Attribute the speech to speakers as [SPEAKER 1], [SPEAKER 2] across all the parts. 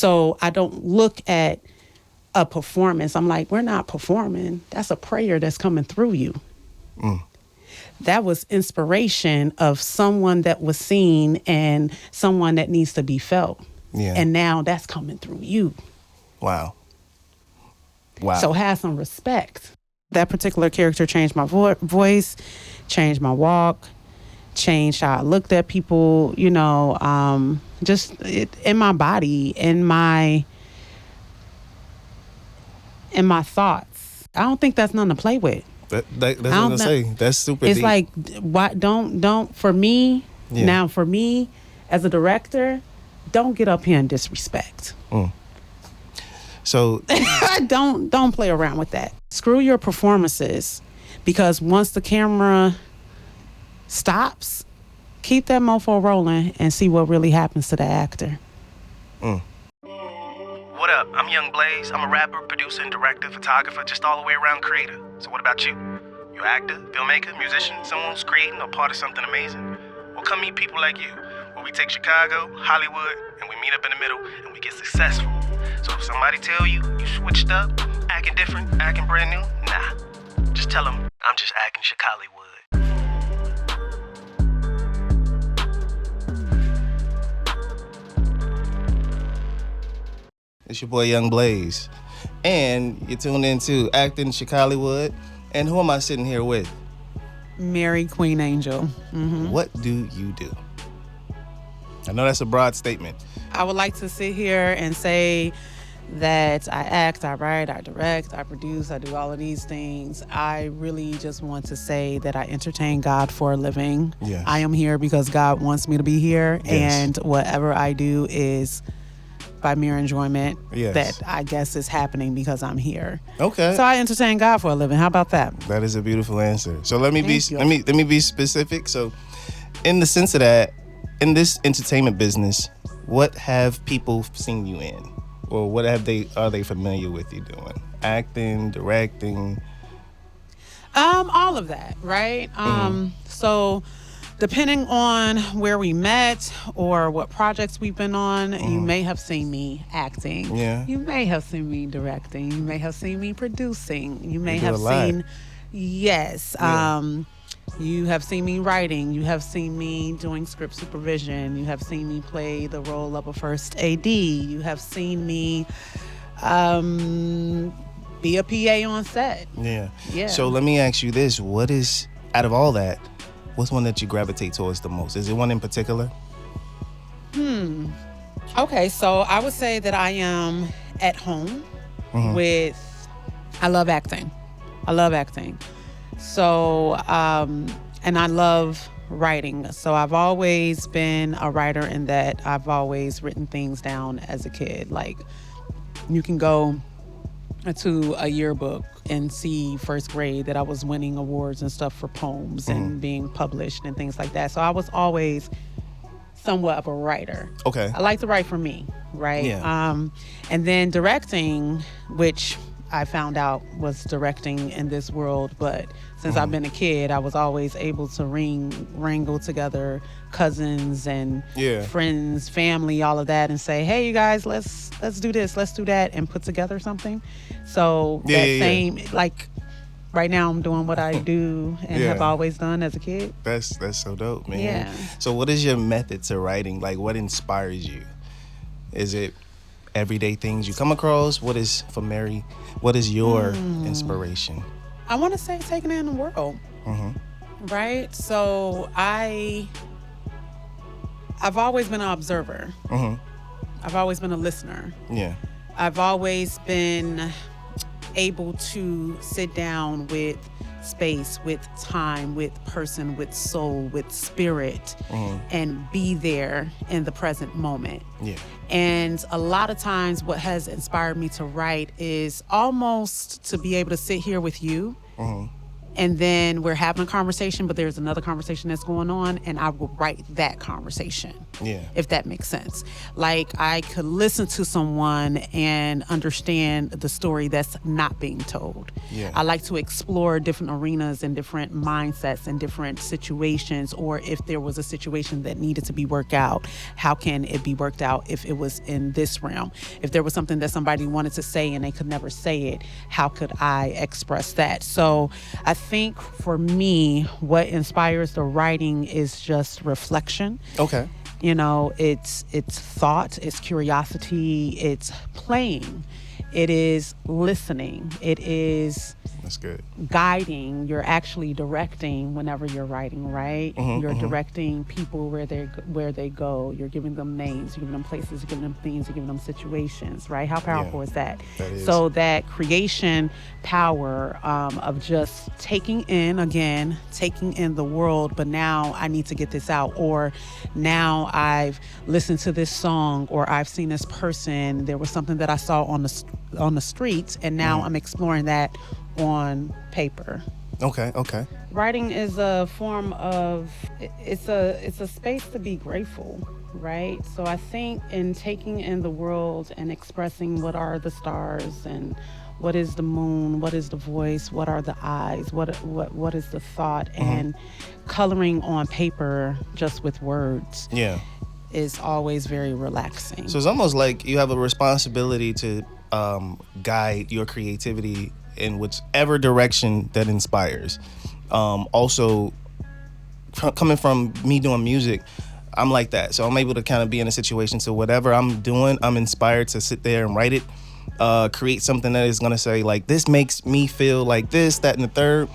[SPEAKER 1] So I don't look at a performance. I'm like, we're not performing. That's a prayer that's coming through you. That was inspiration of someone that was seen and someone that needs to be felt.
[SPEAKER 2] Yeah.
[SPEAKER 1] And now that's coming through you.
[SPEAKER 2] Wow.
[SPEAKER 1] So have some respect. That particular character changed my voice, changed my walk, changed how I looked at people, in my body, in my thoughts. I don't think that's nothing to play with.
[SPEAKER 2] That's what I'm gonna say. That's super
[SPEAKER 1] It's
[SPEAKER 2] deep.
[SPEAKER 1] like, why don't for me, now for me as a director, don't get up here and disrespect.
[SPEAKER 2] So
[SPEAKER 1] don't play around with that. Screw your performances, because once the camera stops, keep that mofo rolling and see what really happens to the actor.
[SPEAKER 3] What up? I'm Youngblaze. I'm a rapper, producer, and director, photographer, just all the way around creator. So what about you? You an actor, filmmaker, musician, someone who's creating or part of something amazing? Well, come meet people like you, where we take Chicago, Hollywood, and we meet up in the middle, and we get successful. So if somebody tell you switched up, acting different, acting brand new, nah. Just tell them I'm just acting ChicallyWOOD.
[SPEAKER 2] it's your boy Youngblaze, and you're tuned into Acting ChicallyWOOD. And who am I sitting here with?
[SPEAKER 1] Mary Queen Angel.
[SPEAKER 2] What do you do? I know that's a broad statement.
[SPEAKER 1] I would like to sit here and say that I act, I write, I direct, I produce, I do all of these things. I really just want to say that I entertain God for a living.
[SPEAKER 2] Yes.
[SPEAKER 1] I am here because God wants me to be here, and whatever I do is by mere enjoyment. That I guess is happening because I'm here.
[SPEAKER 2] Okay.
[SPEAKER 1] So I entertain God for a living. How about that?
[SPEAKER 2] That is a beautiful answer. So let me be specific. So in the sense of that, in this entertainment business, what have people seen you in? Or what are they familiar with you doing? Acting, directing?
[SPEAKER 1] All of that, right? So depending on where we met or what projects we've been on, you may have seen me acting.
[SPEAKER 2] Yeah.
[SPEAKER 1] You may have seen me directing. You may have seen me producing. You may
[SPEAKER 2] do
[SPEAKER 1] have
[SPEAKER 2] a lot.
[SPEAKER 1] seen, yes. You have seen me writing. You have seen me doing script supervision. You have seen me play the role of a first AD. You have seen me be a PA on set.
[SPEAKER 2] Yeah. So let me ask you this. What is, out of all that, what's one that you gravitate towards the most? Is it one in particular?
[SPEAKER 1] Okay, so I would say that I am at home with, I love acting. So, and I love writing. So I've always been a writer in that I've always written things down as a kid. Like, you can go to a yearbook and see first grade that I was winning awards and stuff for poems and being published and things like that. So I was always somewhat of a writer.
[SPEAKER 2] Okay.
[SPEAKER 1] I like to write for me, right?
[SPEAKER 2] Yeah.
[SPEAKER 1] And then directing, which I found out was directing in this world, but since I've been a kid, I was always able to wrangle together cousins and friends, family, all of that, and say, "Hey, you guys, let's do this, let's do that," and put together something. So like right now, I'm doing what I do and have always done as a kid.
[SPEAKER 2] That's so dope, man.
[SPEAKER 1] Yeah.
[SPEAKER 2] So what is your method to writing? Like, what inspires you? Is it everyday things you come across? What is, for Mary, what is your inspiration?
[SPEAKER 1] I want to say taking in the world, right? So I've always been an observer. I've always been a listener.
[SPEAKER 2] Yeah.
[SPEAKER 1] I've always been able to sit down with space, with time, with person, with soul, with spirit, and be there in the present moment.
[SPEAKER 2] Yeah.
[SPEAKER 1] And a lot of times what has inspired me to write is almost to be able to sit here with you and then we're having a conversation, but there's another conversation that's going on, and I will write that conversation.
[SPEAKER 2] Yeah.
[SPEAKER 1] If that makes sense. Like, I could listen to someone and understand the story that's not being told.
[SPEAKER 2] Yeah.
[SPEAKER 1] I like to explore different arenas and different mindsets and different situations, or if there was a situation that needed to be worked out, how can it be worked out if it was in this realm? If there was something that somebody wanted to say and they could never say it, how could I express that? So I think for me, what inspires the writing is just reflection.
[SPEAKER 2] Okay.
[SPEAKER 1] You know, it's thought, it's curiosity, it's playing, it is listening, it is
[SPEAKER 2] That's good.
[SPEAKER 1] guiding. You're actually directing whenever you're writing, right? You're directing people where they go. You're giving them names, you're giving them places, you're giving them things, you're giving them situations, right? How powerful is that?
[SPEAKER 2] That is.
[SPEAKER 1] So that creation power of just taking in the world, but now I need to get this out, or now I've listened to this song, or I've seen this person, there was something that I saw on the streets, and now I'm exploring that on paper.
[SPEAKER 2] Okay.
[SPEAKER 1] Writing is a form of, it's a space to be grateful, right? So I think in taking in the world and expressing what are the stars and what is the moon, what is the voice, what are the eyes, what is the thought, and coloring on paper just with words.
[SPEAKER 2] Yeah.
[SPEAKER 1] Is always very relaxing.
[SPEAKER 2] So it's almost like you have a responsibility to guide your creativity in whichever direction that inspires. Also, coming from me doing music, I'm like that. So I'm able to kind of be in a situation, so whatever I'm doing, I'm inspired to sit there and write it, create something that is going to say, like, this makes me feel like this, that, and the third.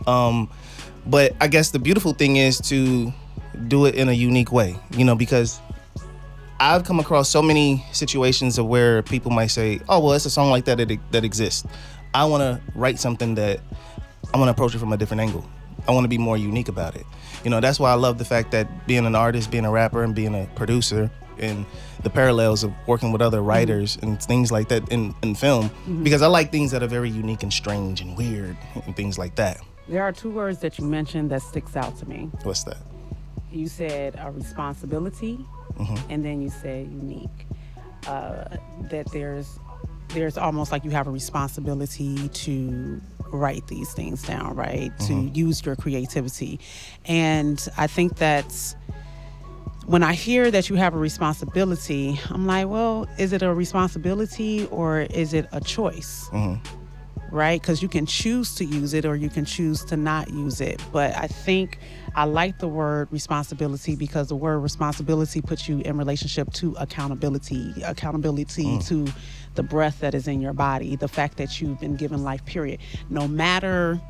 [SPEAKER 2] But I guess the beautiful thing is to do it in a unique way, you know, because I've come across so many situations of where people might say, oh, well, it's a song like that that exists. I want to write something that I want to approach it from a different angle. I want to be more unique about it. You know, that's why I love the fact that being an artist, being a rapper, and being a producer, and the parallels of working with other writers and things like that in film, because I like things that are very unique and strange and weird and things like that.
[SPEAKER 1] There are two words that you mentioned that sticks out to me.
[SPEAKER 2] What's that?
[SPEAKER 1] You said a responsibility, and then you said unique. That there's almost like you have a responsibility to write these things down, right? To use your creativity. And I think that's, when I hear that you have a responsibility, I'm like, well, is it a responsibility or is it a choice? Right? Because you can choose to use it or you can choose to not use it. But I think I like the word responsibility because the word responsibility puts you in relationship to accountability to the breath that is in your body, the fact that you've been given life, period. No matter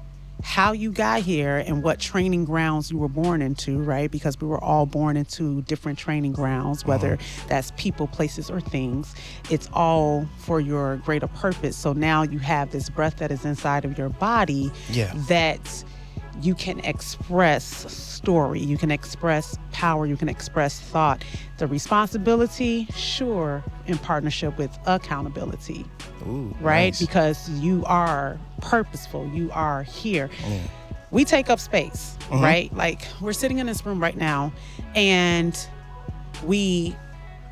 [SPEAKER 1] how you got here and what training grounds you were born into, right? Because we were all born into different training grounds, whether that's people, places, or things. It's all for your greater purpose. So now you have this breath that is inside of your body that you can express story, you can express power, you can express thought. The responsibility, sure, in partnership with accountability.
[SPEAKER 2] Ooh,
[SPEAKER 1] right?
[SPEAKER 2] Nice.
[SPEAKER 1] Because you are purposeful, you are here. We take up space, right? Like, we're sitting in this room right now and we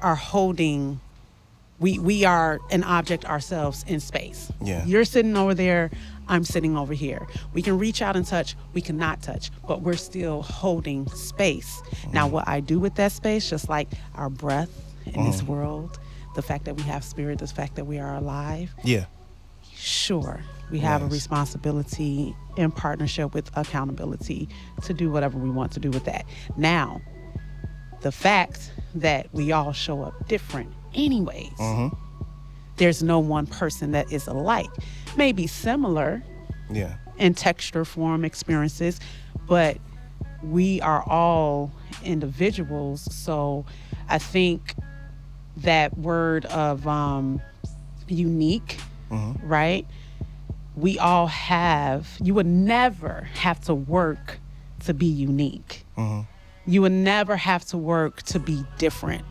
[SPEAKER 1] are holding, we are an object ourselves in space.
[SPEAKER 2] Yeah.
[SPEAKER 1] You're sitting over there, I'm sitting over here. We can reach out and touch, we cannot touch, but we're still holding space. Now, what I do with that space, just like our breath in this world, the fact that we have spirit, the fact that we are alive.
[SPEAKER 2] Yeah.
[SPEAKER 1] Sure, we have a
[SPEAKER 2] Nice.
[SPEAKER 1] responsibility in partnership with accountability to do whatever we want to do with that. Now, the fact that we all show up different anyways, there's no one person that is alike. Maybe similar
[SPEAKER 2] Yeah.
[SPEAKER 1] in texture, form, experiences, but we are all individuals. So I think that word of unique, right? We all have, you would never have to work to be unique. You would never have to work to be different,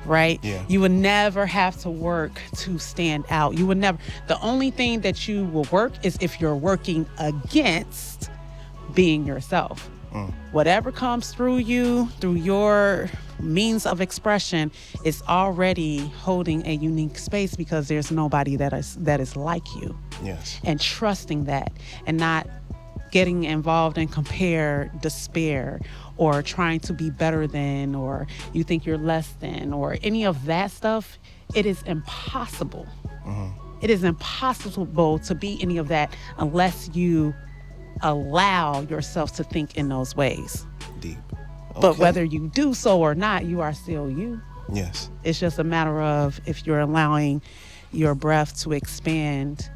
[SPEAKER 1] right?
[SPEAKER 2] Yeah.
[SPEAKER 1] You would never have to work to stand out. You would never, the only thing that you will work is if you're working against being yourself. Whatever comes through you, through your means of expression, is already holding a unique space because there's nobody that is like you.
[SPEAKER 2] Yes.
[SPEAKER 1] And trusting that, and not getting involved in compare, despair, or trying to be better than, or you think you're less than, or any of that stuff. It is impossible. It is impossible to be any of that unless you allow yourself to think in those ways.
[SPEAKER 2] Deep. Okay.
[SPEAKER 1] But whether you do so or not, you are still you.
[SPEAKER 2] Yes.
[SPEAKER 1] It's just a matter of if you're allowing your breath to expand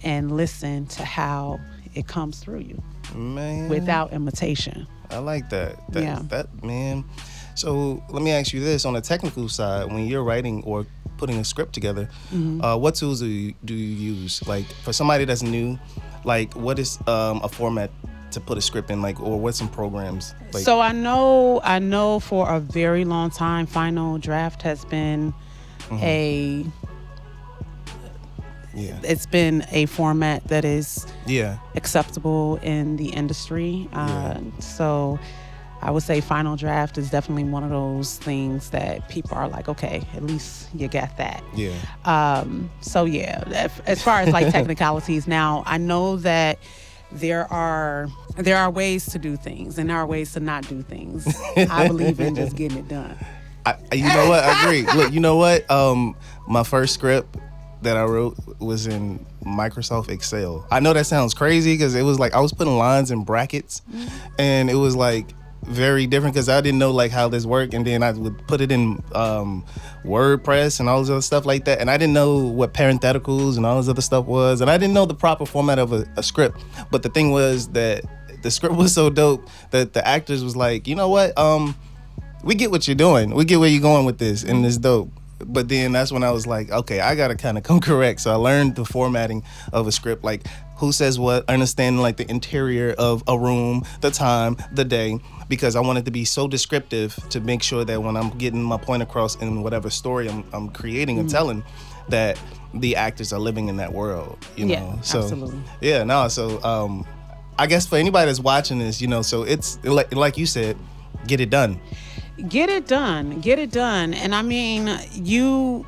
[SPEAKER 1] and listen to how it comes through you.
[SPEAKER 2] Man.
[SPEAKER 1] Without imitation.
[SPEAKER 2] I like that.
[SPEAKER 1] Yeah.
[SPEAKER 2] That, man. So let me ask you this: on the technical side, when you're writing or putting a script together, what tools do you use? Like, for somebody that's new, like, what is a format to put a script in, like, or what's some programs? Like,
[SPEAKER 1] so I know for a very long time, Final Draft has been it's been a format that is acceptable in the industry. So I would say Final Draft is definitely one of those things that people are like, okay, at least you got that. So yeah, as far as like technicalities, now I know that there are ways to do things and there are ways to not do things. I believe in just getting it done.
[SPEAKER 2] You know what? I agree. Look, you know what? My first script that I wrote was in Microsoft Excel. I know that sounds crazy because it was like I was putting lines in brackets, and it was like very different because I didn't know like how this worked, and then I would put it in WordPress and all this other stuff like that, and I didn't know what parentheticals and all this other stuff was, and I didn't know the proper format of a script. But the thing was that the script was so dope that the actors was like, you know what, we get what you're doing, we get where you're going with this, and it's dope. But then that's when I was like, okay, I gotta kind of come correct. So I learned the formatting of a script, like who says what, understanding like the interior of a room, the time, the day, because I wanted to be so descriptive to make sure that when I'm getting my point across in whatever story I'm creating and telling, that the actors are living in that world, you know? So,
[SPEAKER 1] absolutely.
[SPEAKER 2] Yeah, no, so I guess for anybody that's watching this, you know, so it's like you said, get it done.
[SPEAKER 1] Get it done. And I mean, you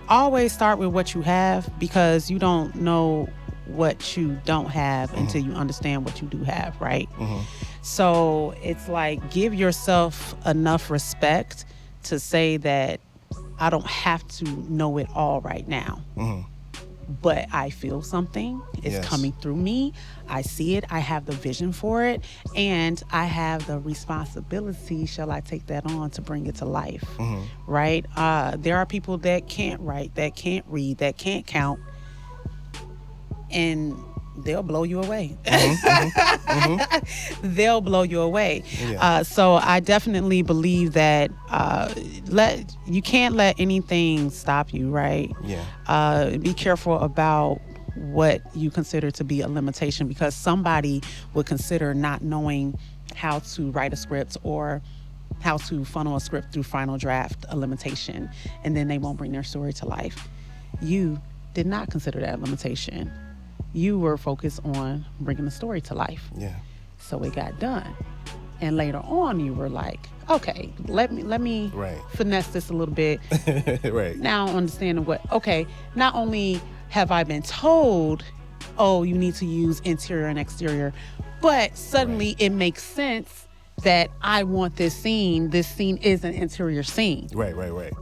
[SPEAKER 1] always start with what you have, because you don't know what you don't have until you understand what you do have, right? So it's like, give yourself enough respect to say that I don't have to know it all right now. But I feel something. It's coming through me. I see it. I have the vision for it. And I have the responsibility, shall I take that on, to bring it to life, right? There are people that can't write, that can't read, that can't count, and they'll blow you away. They'll blow you away. So I definitely believe that you can't let anything stop you, right? Be careful about what you consider to be a limitation, because somebody would consider not knowing how to write a script or how to funnel a script through Final Draft a limitation, and then they won't bring their story to life. You did not consider that a limitation. You were focused on bringing the story to life. So it got done. And later on, you were like, okay, let me finesse this a little bit. Now understanding not only have I been told, oh, you need to use interior and exterior, but suddenly it makes sense that I want this scene. This scene is an interior scene.
[SPEAKER 2] Right.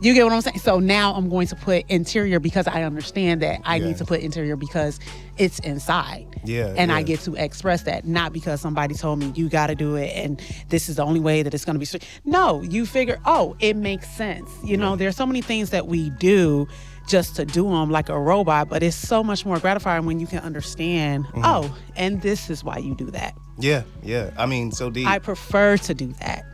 [SPEAKER 1] You get what I'm saying? So now I'm going to put interior because I understand that I need to put interior because it's inside. And I get to express that, not because somebody told me you got to do it and this is the only way that it's going to be. No, you figure, oh, it makes sense. You know, there's so many things that we do just to do them like a robot, but it's so much more gratifying when you can understand, oh, and this is why you do that. I mean, so deep. I prefer to do that.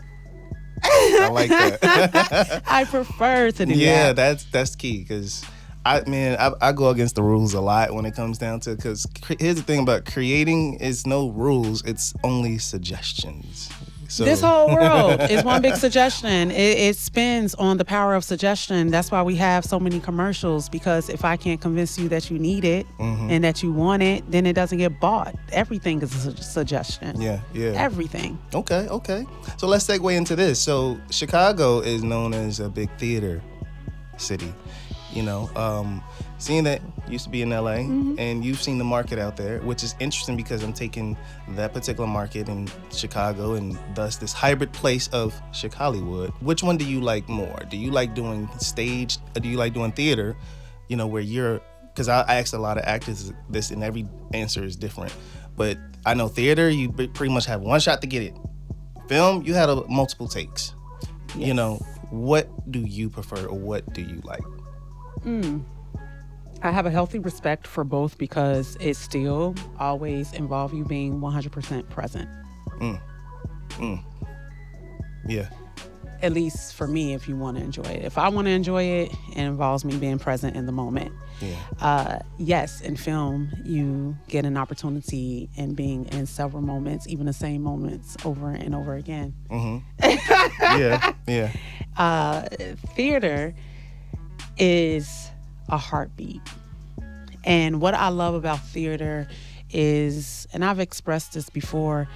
[SPEAKER 2] I like that.
[SPEAKER 1] I prefer to do that.
[SPEAKER 2] Yeah, that's key, because I go against the rules a lot when it comes down to, because here's the thing about creating is no rules, it's only suggestions. So
[SPEAKER 1] This whole world is one big suggestion. It spins on the power of suggestion. That's why we have so many commercials, because if I can't convince you that you need it and that you want it, then it doesn't get bought. Everything is a suggestion.
[SPEAKER 2] Yeah.
[SPEAKER 1] Everything.
[SPEAKER 2] Okay. So let's segue into this. So Chicago is known as a big theater city. You know, seeing that used to be in LA, and you've seen the market out there, which is interesting because I'm taking that particular market in Chicago and thus this hybrid place of ChicallyWOOD. Which one do you like more? Do you like doing stage, or do you like doing theater? You know, where you're, because I asked a lot of actors this, and every answer is different. But I know theater, you pretty much have one shot to get it. Film, you had multiple takes.
[SPEAKER 1] Yes.
[SPEAKER 2] You know, what do you prefer, or what do you like?
[SPEAKER 1] I have a healthy respect for both, because it still always involves you being 100% present.
[SPEAKER 2] Yeah.
[SPEAKER 1] At least for me, if you want to enjoy it. If I want to enjoy it, it involves me being present in the moment.
[SPEAKER 2] Yeah.
[SPEAKER 1] Yes, in film, you get an opportunity in being in several moments, even the same moments over and over again.
[SPEAKER 2] Yeah.
[SPEAKER 1] Theater is a heartbeat. And what I love about theater is, and I've expressed this before,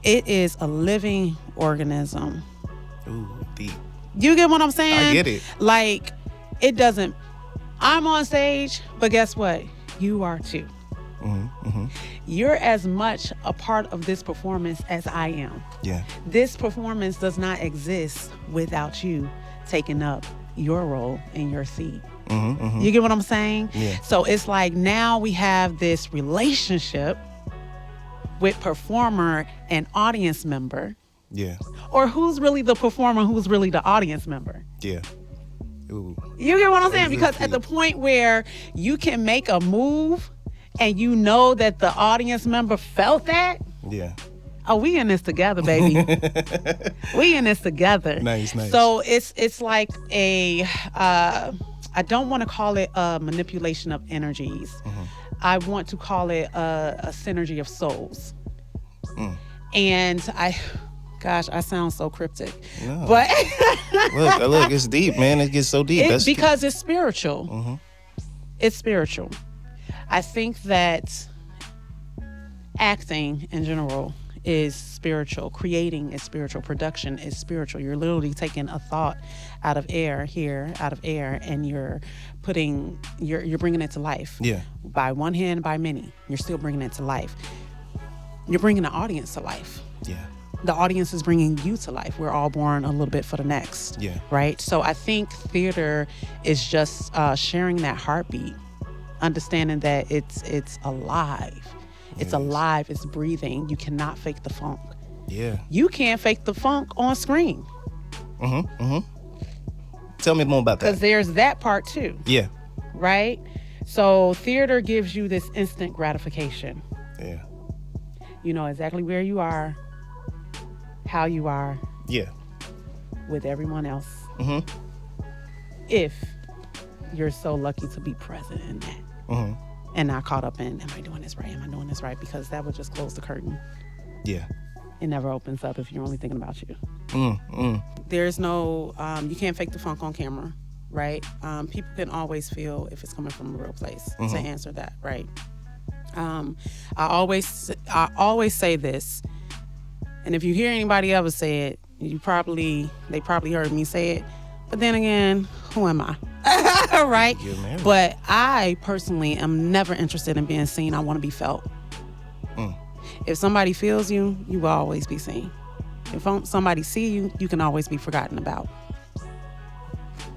[SPEAKER 1] it is a living organism.
[SPEAKER 2] Ooh, deep.
[SPEAKER 1] You get what I'm saying?
[SPEAKER 2] I get it.
[SPEAKER 1] Like, it doesn't, I'm on stage, but guess what? You are too. You're as much a part of this performance as I am.
[SPEAKER 2] Yeah.
[SPEAKER 1] This performance does not exist without you taking up your role in your seat. You get what I'm saying?
[SPEAKER 2] Yeah.
[SPEAKER 1] So it's like now we have this relationship with performer and audience member.
[SPEAKER 2] Yeah.
[SPEAKER 1] Or who's really the performer, who's really the audience member?
[SPEAKER 2] Yeah. Ooh.
[SPEAKER 1] You get what I'm saying?
[SPEAKER 2] Exactly.
[SPEAKER 1] Because at the point where you can make a move and you know that the audience member felt that,
[SPEAKER 2] Yeah.
[SPEAKER 1] oh, we in this together, baby. We in this together.
[SPEAKER 2] Nice.
[SPEAKER 1] So it's like a, I don't want to call it a manipulation of energies. I want to call it a synergy of souls. And I sound so cryptic.
[SPEAKER 2] No.
[SPEAKER 1] But
[SPEAKER 2] look, it's deep, man. It gets so deep.
[SPEAKER 1] Because it's spiritual. It's spiritual. I think that acting in general is spiritual. Creating is spiritual. Production is spiritual. You're literally taking a thought out of air, and you're bringing it to life.
[SPEAKER 2] Yeah.
[SPEAKER 1] By one hand, by many. You're still bringing it to life. You're bringing the audience to life.
[SPEAKER 2] Yeah.
[SPEAKER 1] The audience is bringing you to life. We're all born a little bit for the next.
[SPEAKER 2] Yeah.
[SPEAKER 1] Right? So I think theater is just sharing that heartbeat, understanding that it's alive. It's alive. It's breathing. You cannot fake the funk.
[SPEAKER 2] Yeah.
[SPEAKER 1] You can't fake the funk on screen.
[SPEAKER 2] Tell me more about that.
[SPEAKER 1] Because there's that part too.
[SPEAKER 2] Yeah.
[SPEAKER 1] Right? So theater gives you this instant gratification.
[SPEAKER 2] Yeah.
[SPEAKER 1] You know exactly where you are, how you are.
[SPEAKER 2] Yeah.
[SPEAKER 1] With everyone else. If you're so lucky to be present in that. And not caught up in, am I doing this right? Am I doing this right? Because that would just close the curtain.
[SPEAKER 2] Yeah.
[SPEAKER 1] It never opens up if you're only thinking about you. There's no, you can't fake the funk on camera, right? People can always feel if it's coming from a real place to answer that, right? I always say this, and if you hear anybody else say it, they probably heard me say it. But then again, who am I? Right? But I personally am never interested in being seen. I want to be felt. If somebody feels you, you will always be seen. If somebody see you, you can always be forgotten about.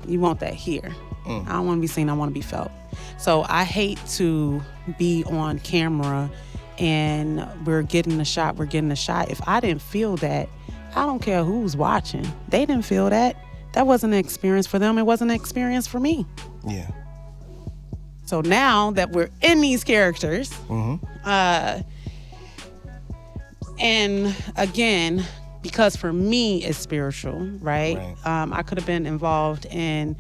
[SPEAKER 1] You want that here. I don't want to be seen. I want to be felt. So I hate to be on camera and we're getting the shot. If I didn't feel that, I don't care who's watching. They didn't feel that. That wasn't an experience for them. It wasn't an experience for me.
[SPEAKER 2] Yeah.
[SPEAKER 1] So now that we're in these characters, and again, because for me it's spiritual, right? I could have been involved in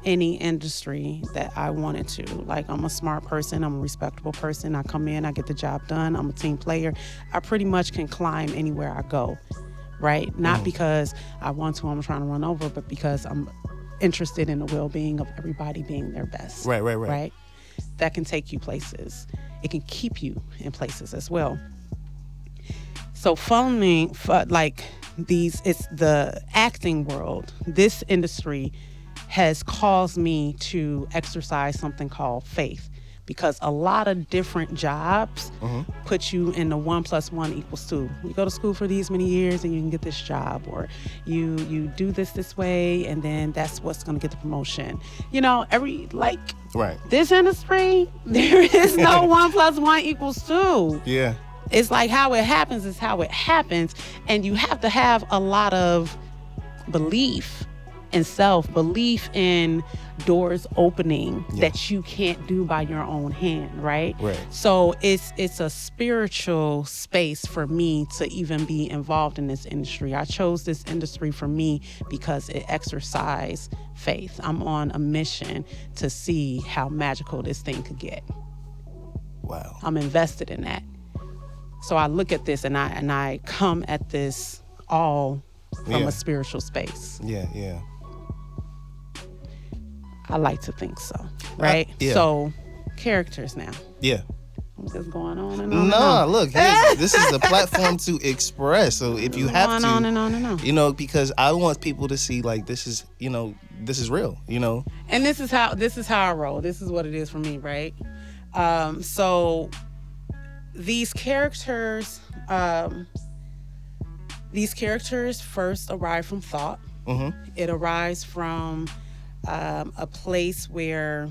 [SPEAKER 1] any industry that I wanted to. Like, I'm a smart person. I'm a respectable person. I come in, I get the job done. I'm a team player. I pretty much can climb anywhere I go. right? Not because I want to, I'm trying to run over, but because I'm interested in the well-being of everybody being their best.
[SPEAKER 2] Right.
[SPEAKER 1] That can take you places. It can keep you in places as well. So following, like it's the acting world, this industry has caused me to exercise something called faith, because a lot of different jobs put you in the 1 + 1 = 2. You go to school for these many years and you can get this job, or you do this way and then that's what's going to get the promotion. You know, this industry, there is no 1 + 1 = 2.
[SPEAKER 2] Yeah.
[SPEAKER 1] It's like how it happens is how it happens, and you have to have a lot of belief in self, belief in doors opening that you can't do by your own hand, right? So it's a spiritual space for me to even be involved in this industry. I chose this industry for me because it exercised faith. I'm on a mission to see how magical this thing could get.
[SPEAKER 2] Wow.
[SPEAKER 1] I'm invested in that. So I look at this and I come at this all from a spiritual space.
[SPEAKER 2] Yeah.
[SPEAKER 1] I like to think so, right? So, characters now.
[SPEAKER 2] Yeah.
[SPEAKER 1] I'm just going on and on.
[SPEAKER 2] No, look, this is a platform to express. So if you have to,
[SPEAKER 1] on and on.
[SPEAKER 2] you know, because I want people to see like this is real, you know.
[SPEAKER 1] And this is how I roll. This is what it is for me, right? So these characters first arrive from thought. It arrives from a place where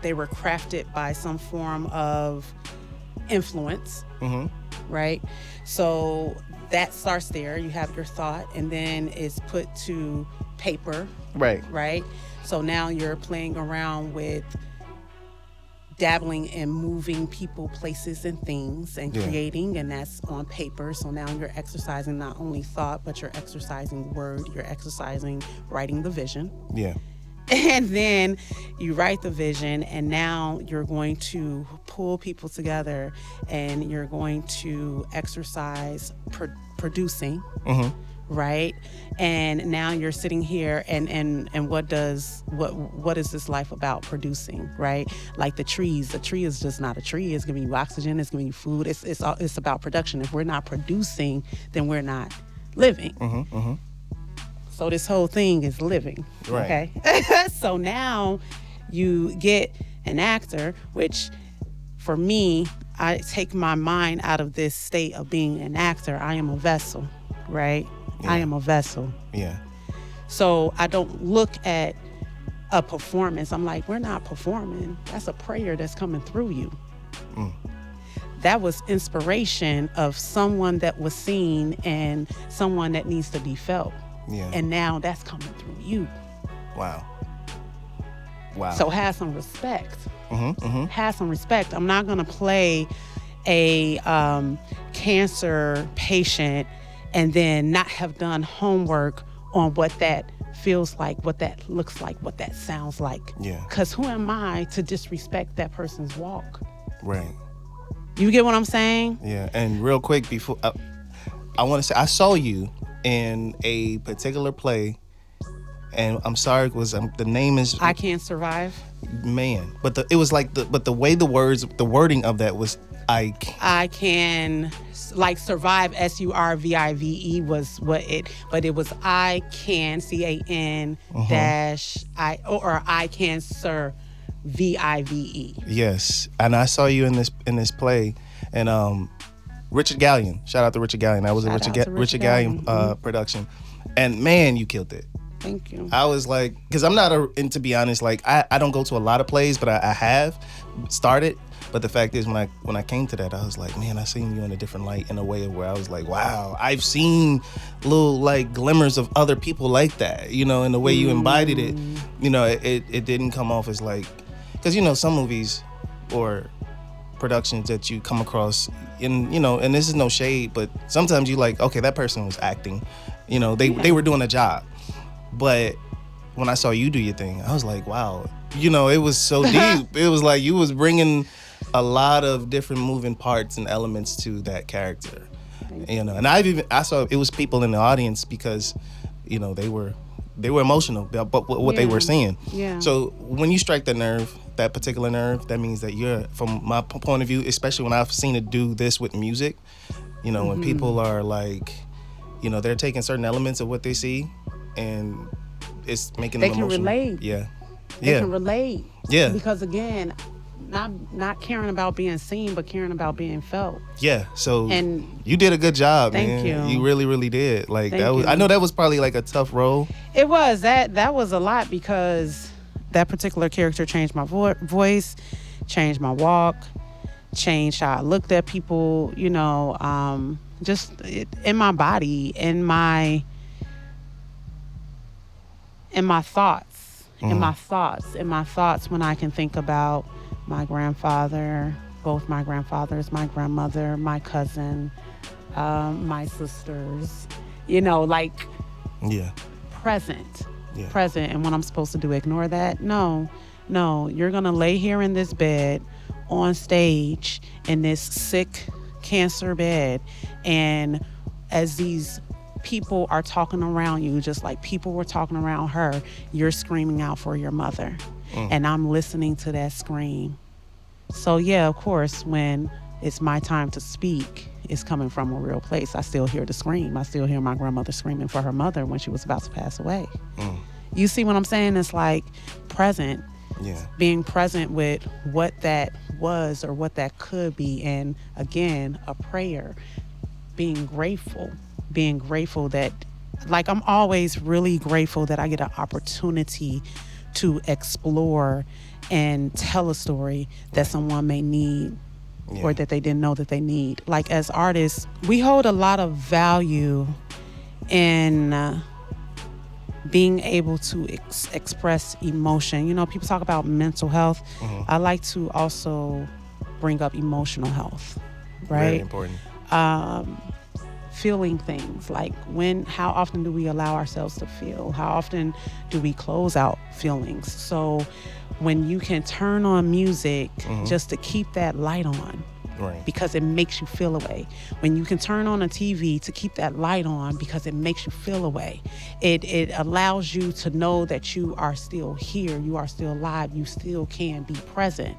[SPEAKER 1] they were crafted by some form of influence, right? So that starts there. You have your thought, and then it's put to paper, right? So now you're playing around with dabbling in moving people, places, and things, and creating, and that's on paper. So now you're exercising not only thought, but you're exercising word, you're exercising writing the vision.
[SPEAKER 2] Yeah.
[SPEAKER 1] And then you write the vision, and now you're going to pull people together, and you're going to exercise producing, right? And now you're sitting here, and what is this life about? Producing, right? Like the trees. The tree is just not a tree. It's giving you oxygen. It's giving you food. It's about production. If we're not producing, then we're not living. So this whole thing is living, okay? So now you get an actor, which for me, I take my mind out of this state of being an actor. I am a vessel, right? I am a vessel.
[SPEAKER 2] Yeah.
[SPEAKER 1] So I don't look at a performance. I'm like, we're not performing. That's a prayer that's coming through you. That was inspiration of someone that was seen and someone that needs to be felt.
[SPEAKER 2] Yeah.
[SPEAKER 1] And now that's coming through you.
[SPEAKER 2] Wow.
[SPEAKER 1] So have some respect. Have some respect. I'm not going to play a cancer patient and then not have done homework on what that feels like, what that looks like, what that sounds like.
[SPEAKER 2] Yeah.
[SPEAKER 1] Because who am I to disrespect that person's walk?
[SPEAKER 2] Right.
[SPEAKER 1] You get what I'm saying?
[SPEAKER 2] Yeah. And real quick, before I want to say, I saw you in a particular play, and I'm sorry, the name is
[SPEAKER 1] I Can't Survive.
[SPEAKER 2] Man, but the way the wording of that was I
[SPEAKER 1] can, like survive, SURVIVE was what but it was I can CAN dash I or I can sir VIVE.
[SPEAKER 2] Yes, and I saw you in this play, and Richard Gallion. Shout out to Richard Gallion. That was a Richard Gallion production. And man, you killed it.
[SPEAKER 1] Thank you.
[SPEAKER 2] I was like, because I'm not and to be honest, like I don't go to a lot of plays, but I have started. But the fact is, when I came to that, I was like, man, I seen you in a different light, in a way where I was like, wow, I've seen little like glimmers of other people like that, you know, and the way you embodied it, you know, it didn't come off as like, because, you know, some movies or productions that you come across in, you know, and this is no shade, but sometimes you like, okay, that person was acting, you know, they were doing a job. But when I saw you do your thing, I was like, wow, you know, it was so deep. It was like you was bringing a lot of different moving parts and elements to that character. You know, and I saw it was people in the audience because, you know, they were emotional about what they were seeing.
[SPEAKER 1] Yeah.
[SPEAKER 2] So when you strike the nerve, that particular nerve, that means that you're, from my point of view, especially when I've seen it do this with music, you know, when people are like, you know, they're taking certain elements of what they see and it's making them emotional.
[SPEAKER 1] They can relate.
[SPEAKER 2] Yeah.
[SPEAKER 1] They can relate.
[SPEAKER 2] Yeah.
[SPEAKER 1] Because again, not caring about being seen, but caring about being felt.
[SPEAKER 2] Yeah. So
[SPEAKER 1] and
[SPEAKER 2] you did a good job, man.
[SPEAKER 1] Thank you.
[SPEAKER 2] You really, really did. Like
[SPEAKER 1] Thank
[SPEAKER 2] that was.
[SPEAKER 1] you.
[SPEAKER 2] I know that was probably like a tough role.
[SPEAKER 1] It was. That was a lot because that particular character changed my voice, changed my walk, changed how I looked at people. You know, just in my body, in my thoughts, in my thoughts when I can think about my grandfather, both my grandfathers, my grandmother, my cousin, my sisters, you know, like present. And when I'm supposed to do, ignore that? No, you're going to lay here in this bed on stage in this sick cancer bed. And as these people are talking around you, just like people were talking around her, you're screaming out for your mother. And I'm listening to that scream. So yeah, of course, when it's my time to speak, it's coming from a real place. I still hear the scream. I still hear my grandmother screaming for her mother when she was about to pass away. You see what I'm saying? It's like present.
[SPEAKER 2] Yeah. Being
[SPEAKER 1] present with what that was or what that could be. And again, a prayer. Being grateful that, like, I'm always really grateful that I get an opportunity to explore and tell a story that someone may need or that they didn't know that they need. Like, as artists, we hold a lot of value in being able to express emotion. You know, people talk about mental health. I like to also bring up emotional health, right?
[SPEAKER 2] Very important.
[SPEAKER 1] Feeling things, like how often do we allow ourselves to feel? How often do we close out feelings? So when you can turn on music just to keep that light on, because it makes you feel away. When you can turn on a TV to keep that light on because it makes you feel away. It allows you to know that you are still here, you are still alive, you still can be present.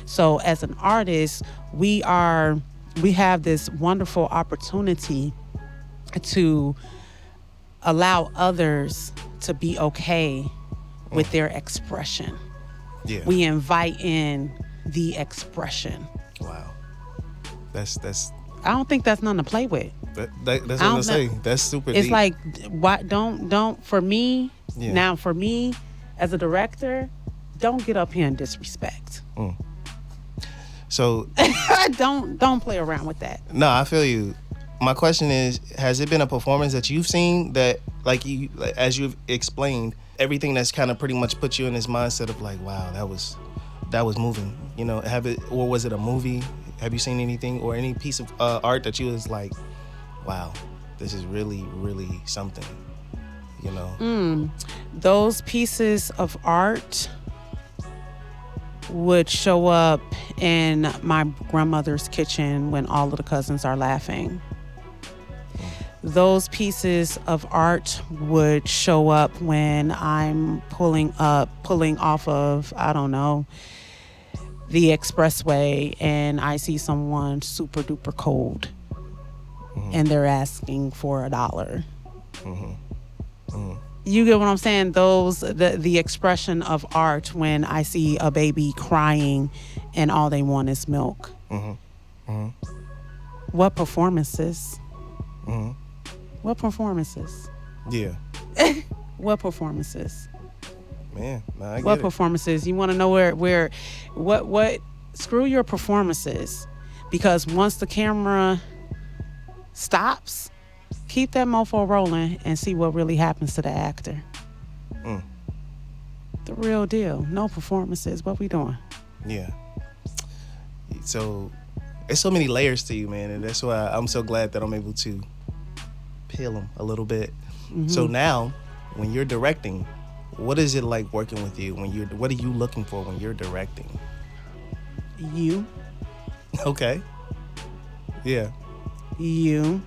[SPEAKER 1] So as an artist, we have this wonderful opportunity to allow others to be okay with their expression.
[SPEAKER 2] Yeah.
[SPEAKER 1] We invite in the expression.
[SPEAKER 2] Wow. That's
[SPEAKER 1] I don't think that's nothing to play with.
[SPEAKER 2] that's what I'm saying. That's super
[SPEAKER 1] It's
[SPEAKER 2] deep.
[SPEAKER 1] like, why don't for me,
[SPEAKER 2] Yeah.
[SPEAKER 1] now for me as a director, don't get up here and disrespect.
[SPEAKER 2] So
[SPEAKER 1] don't play around with that.
[SPEAKER 2] no, I feel you. My question is, has it been a performance that you've seen that, like as you've explained, everything that's kind of pretty much put you in this mindset of like, wow, that was moving, you know? Or was it a movie? Have you seen anything or any piece of art that you was like, wow, this is really, really something, you know?
[SPEAKER 1] Those pieces of art would show up in my grandmother's kitchen when all of the cousins are laughing. Those pieces of art would show up when I'm pulling off of, I don't know, the expressway and I see someone super duper cold and they're asking for $1. You get what I'm saying? The expression of art when I see a baby crying and all they want is milk. What performances? What performances?
[SPEAKER 2] Yeah.
[SPEAKER 1] What performances?
[SPEAKER 2] Man, I get
[SPEAKER 1] What
[SPEAKER 2] it.
[SPEAKER 1] performances? You want to know what? Screw your performances, because once the camera stops, keep that mofo rolling and see what really happens to the actor. The real deal. No performances. What we doing?
[SPEAKER 2] Yeah. So, there's so many layers to you, man, and that's why I'm so glad that I'm able to peel them a little bit. So now, when you're directing, what is it like working with you? What are you looking for when you're directing?
[SPEAKER 1] You.
[SPEAKER 2] Okay. Yeah.
[SPEAKER 1] You.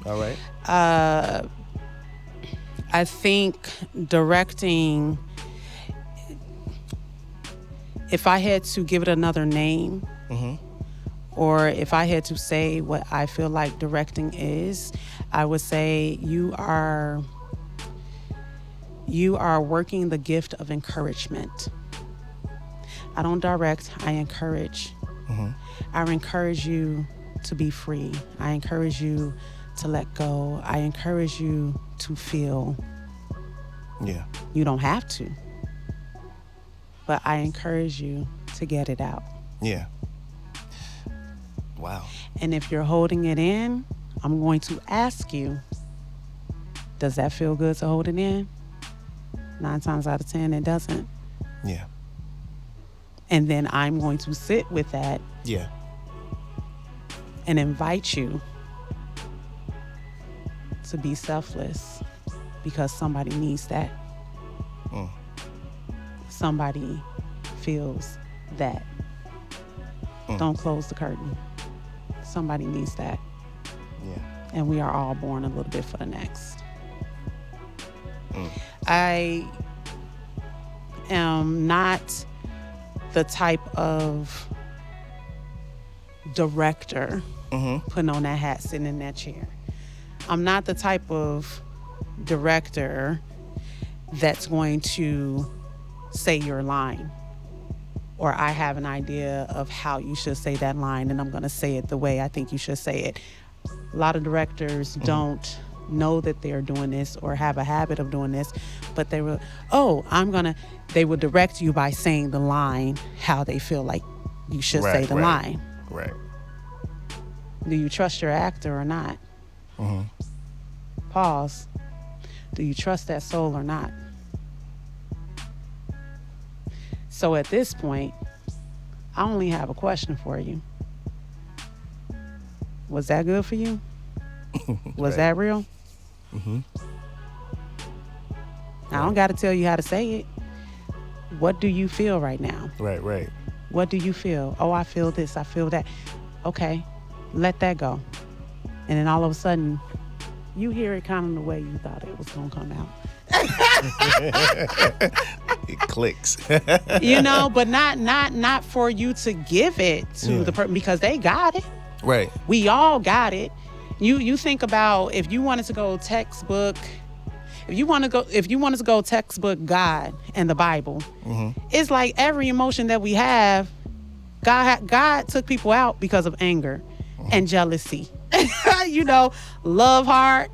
[SPEAKER 2] All right.
[SPEAKER 1] I think directing, if I had to give it another name, or if I had to say what I feel like directing is, I would say you are working the gift of encouragement. I don't direct, I encourage. I encourage you to be free. I encourage you to let go. I encourage you to feel.
[SPEAKER 2] Yeah.
[SPEAKER 1] You don't have to, but I encourage you to get it out.
[SPEAKER 2] Yeah. Wow.
[SPEAKER 1] And if you're holding it in, I'm going to ask you, does that feel good to hold it in? 9 times out of 10, it doesn't.
[SPEAKER 2] Yeah.
[SPEAKER 1] And then I'm going to sit with that.
[SPEAKER 2] Yeah.
[SPEAKER 1] And invite you to be selfless, because somebody needs that. Somebody feels that. Don't close the curtain. Somebody needs that.
[SPEAKER 2] Yeah.
[SPEAKER 1] And we are all born a little bit for the next. I am not the type of director putting on that hat, sitting in that chair. I'm not the type of director that's going to say your line, or I have an idea of how you should say that line and I'm going to say it the way I think you should say it. A lot of directors don't know that they're doing this or have a habit of doing this, but they will direct you by saying the line how they feel like you should say the line.
[SPEAKER 2] Right.
[SPEAKER 1] Do you trust your actor or not? Pause. Do you trust that soul or not? So at this point, I only have a question for you. Was that good for you? Was that real? I don't got to tell you how to say it. What do you feel right now?
[SPEAKER 2] Right.
[SPEAKER 1] What do you feel? Oh, I feel this, I feel that. Okay, let that go. And then all of a sudden, you hear it kind of the way you thought it was going to come out.
[SPEAKER 2] It clicks.
[SPEAKER 1] But not for you to give it to the person, because they got it.
[SPEAKER 2] Right.
[SPEAKER 1] We all got it. You think about, if you wanted to go textbook, if you wanted to go textbook God and the Bible, it's like every emotion that we have, God took people out because of anger and jealousy. Love heart,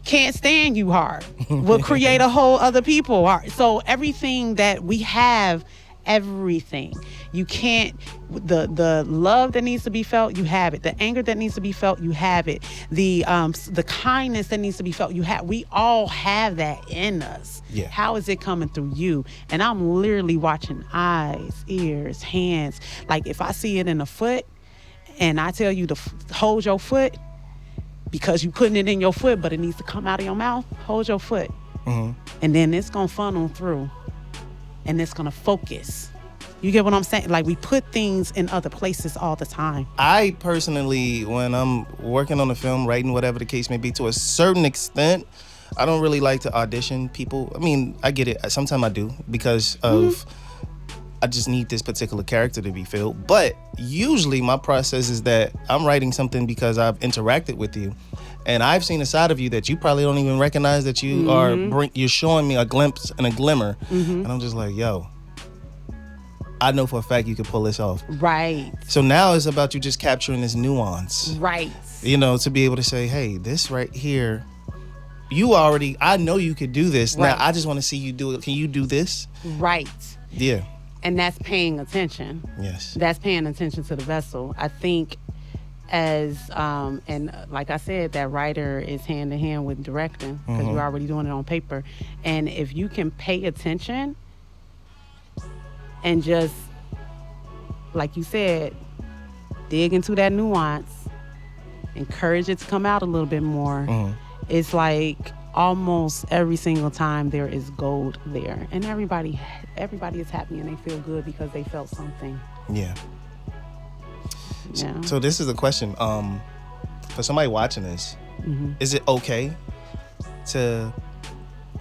[SPEAKER 1] can't stand you heart will create a whole other people heart. So everything that we have, everything, you can't, the love that needs to be felt, you have it. The anger that needs to be felt, you have it. The kindness that needs to be felt, you have. We all have that in us.
[SPEAKER 2] Yeah.
[SPEAKER 1] How is it coming through you? And I'm literally watching eyes, ears, hands. Like if I see it in a foot and I tell you to hold your foot, because you putting it in your foot, but it needs to come out of your mouth, hold your foot. And then it's going to funnel through and it's going to focus. You get what I'm saying? Like, we put things in other places all the time.
[SPEAKER 2] I personally, when I'm working on a film, writing, whatever the case may be, to a certain extent, I don't really like to audition people. I mean, I get it. Sometimes I do, because of I just need this particular character to be filled. But usually my process is that I'm writing something because I've interacted with you, and I've seen a side of you that you probably don't even recognize that you are. You're showing me a glimpse and a glimmer, and I'm just like, yo, I know for a fact you can pull this off.
[SPEAKER 1] Right.
[SPEAKER 2] So now it's about you just capturing this nuance.
[SPEAKER 1] Right.
[SPEAKER 2] To be able to say, hey, this right here, I know you could do this.
[SPEAKER 1] Right.
[SPEAKER 2] Now I just want to see you do it. Can you do this?
[SPEAKER 1] Right.
[SPEAKER 2] Yeah.
[SPEAKER 1] And that's paying attention.
[SPEAKER 2] Yes.
[SPEAKER 1] That's paying attention to the vessel. I think and like I said, that writer is hand in hand with directing, because you're already doing it on paper. And if you can pay attention and just, like you said, dig into that nuance, encourage it to come out a little bit more, it's like almost every single time there is gold there. And everybody is happy and they feel good because they felt something.
[SPEAKER 2] Yeah.
[SPEAKER 1] Yeah.
[SPEAKER 2] So this is a question. for somebody watching this, is it okay to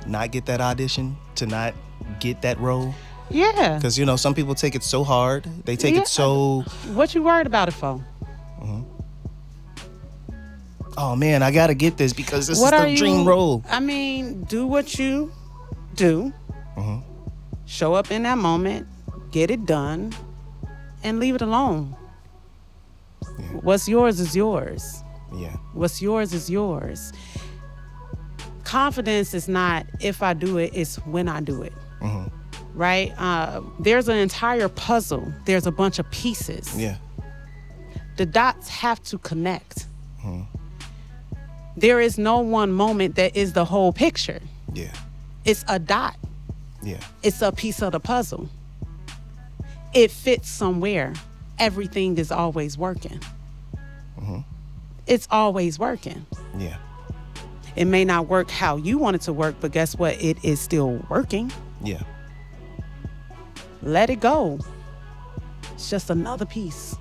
[SPEAKER 2] not get that audition, to not get that role?
[SPEAKER 1] Yeah.
[SPEAKER 2] Because, you know, some people take it so hard. They take it so...
[SPEAKER 1] What you worried about it for?
[SPEAKER 2] Oh, man, I got to get this because this is the dream role.
[SPEAKER 1] I mean, do what you do. Show up in that moment. Get it done. And leave it alone.
[SPEAKER 2] Yeah.
[SPEAKER 1] What's yours is yours.
[SPEAKER 2] Yeah.
[SPEAKER 1] What's yours is yours. Confidence is not if I do it, it's when I do it. Right? There's an entire puzzle. There's a bunch of pieces.
[SPEAKER 2] Yeah.
[SPEAKER 1] The dots have to connect. There is no one moment that is the whole picture.
[SPEAKER 2] Yeah.
[SPEAKER 1] It's a dot.
[SPEAKER 2] Yeah.
[SPEAKER 1] It's a piece of the puzzle. It fits somewhere. Everything is always working. It's always working.
[SPEAKER 2] Yeah.
[SPEAKER 1] It may not work how you want it to work, but guess what? It is still working.
[SPEAKER 2] Yeah.
[SPEAKER 1] Let it go. It's just another piece.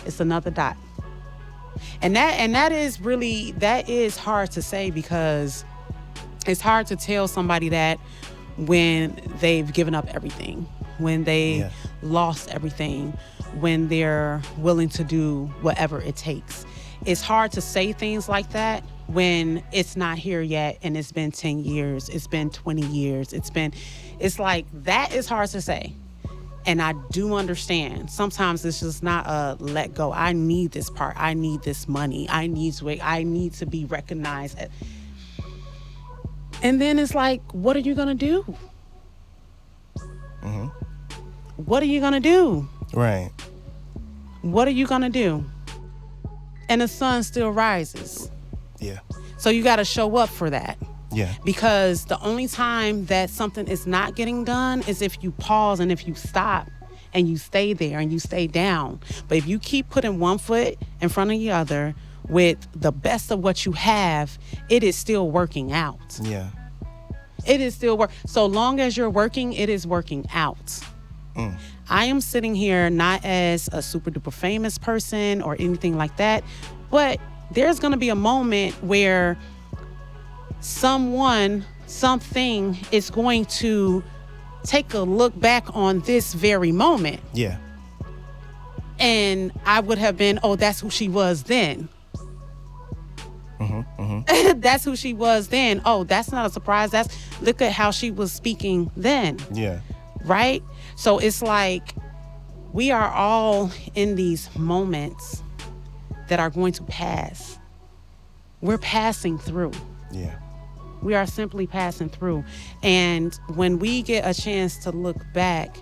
[SPEAKER 1] It's another dot. And that is hard to say, because it's hard to tell somebody that when they've given up everything, when they lost everything, when they're willing to do whatever it takes. It's hard to say things like that when it's not here yet, and it's been 10 years, it's been 20 years, it's like, that is hard to say. And I do understand. Sometimes it's just not a let go. I need this part. I need this money. I need to be recognized. And then it's like, what are you gonna do? What are you gonna do?
[SPEAKER 2] Right.
[SPEAKER 1] What are you gonna do? And the sun still rises.
[SPEAKER 2] Yeah.
[SPEAKER 1] So you gotta show up for that.
[SPEAKER 2] Yeah.
[SPEAKER 1] Because the only time that something is not getting done is if you pause and if you stop and you stay there and you stay down. But if you keep putting one foot in front of the other with the best of what you have, it is still working out.
[SPEAKER 2] Yeah.
[SPEAKER 1] It is still work. So long as you're working, it is working out. I am sitting here not as a super duper famous person or anything like that, but there's going to be a moment where something is going to take a look back on this very moment.
[SPEAKER 2] Yeah.
[SPEAKER 1] And I would have been, oh, that's who she was then. That's who she was then. Oh, that's not a surprise. Look at how she was speaking then.
[SPEAKER 2] Yeah.
[SPEAKER 1] Right? So it's like we are all in these moments that are going to pass. We're passing through.
[SPEAKER 2] Yeah.
[SPEAKER 1] We are simply passing through. And when we get a chance to look back,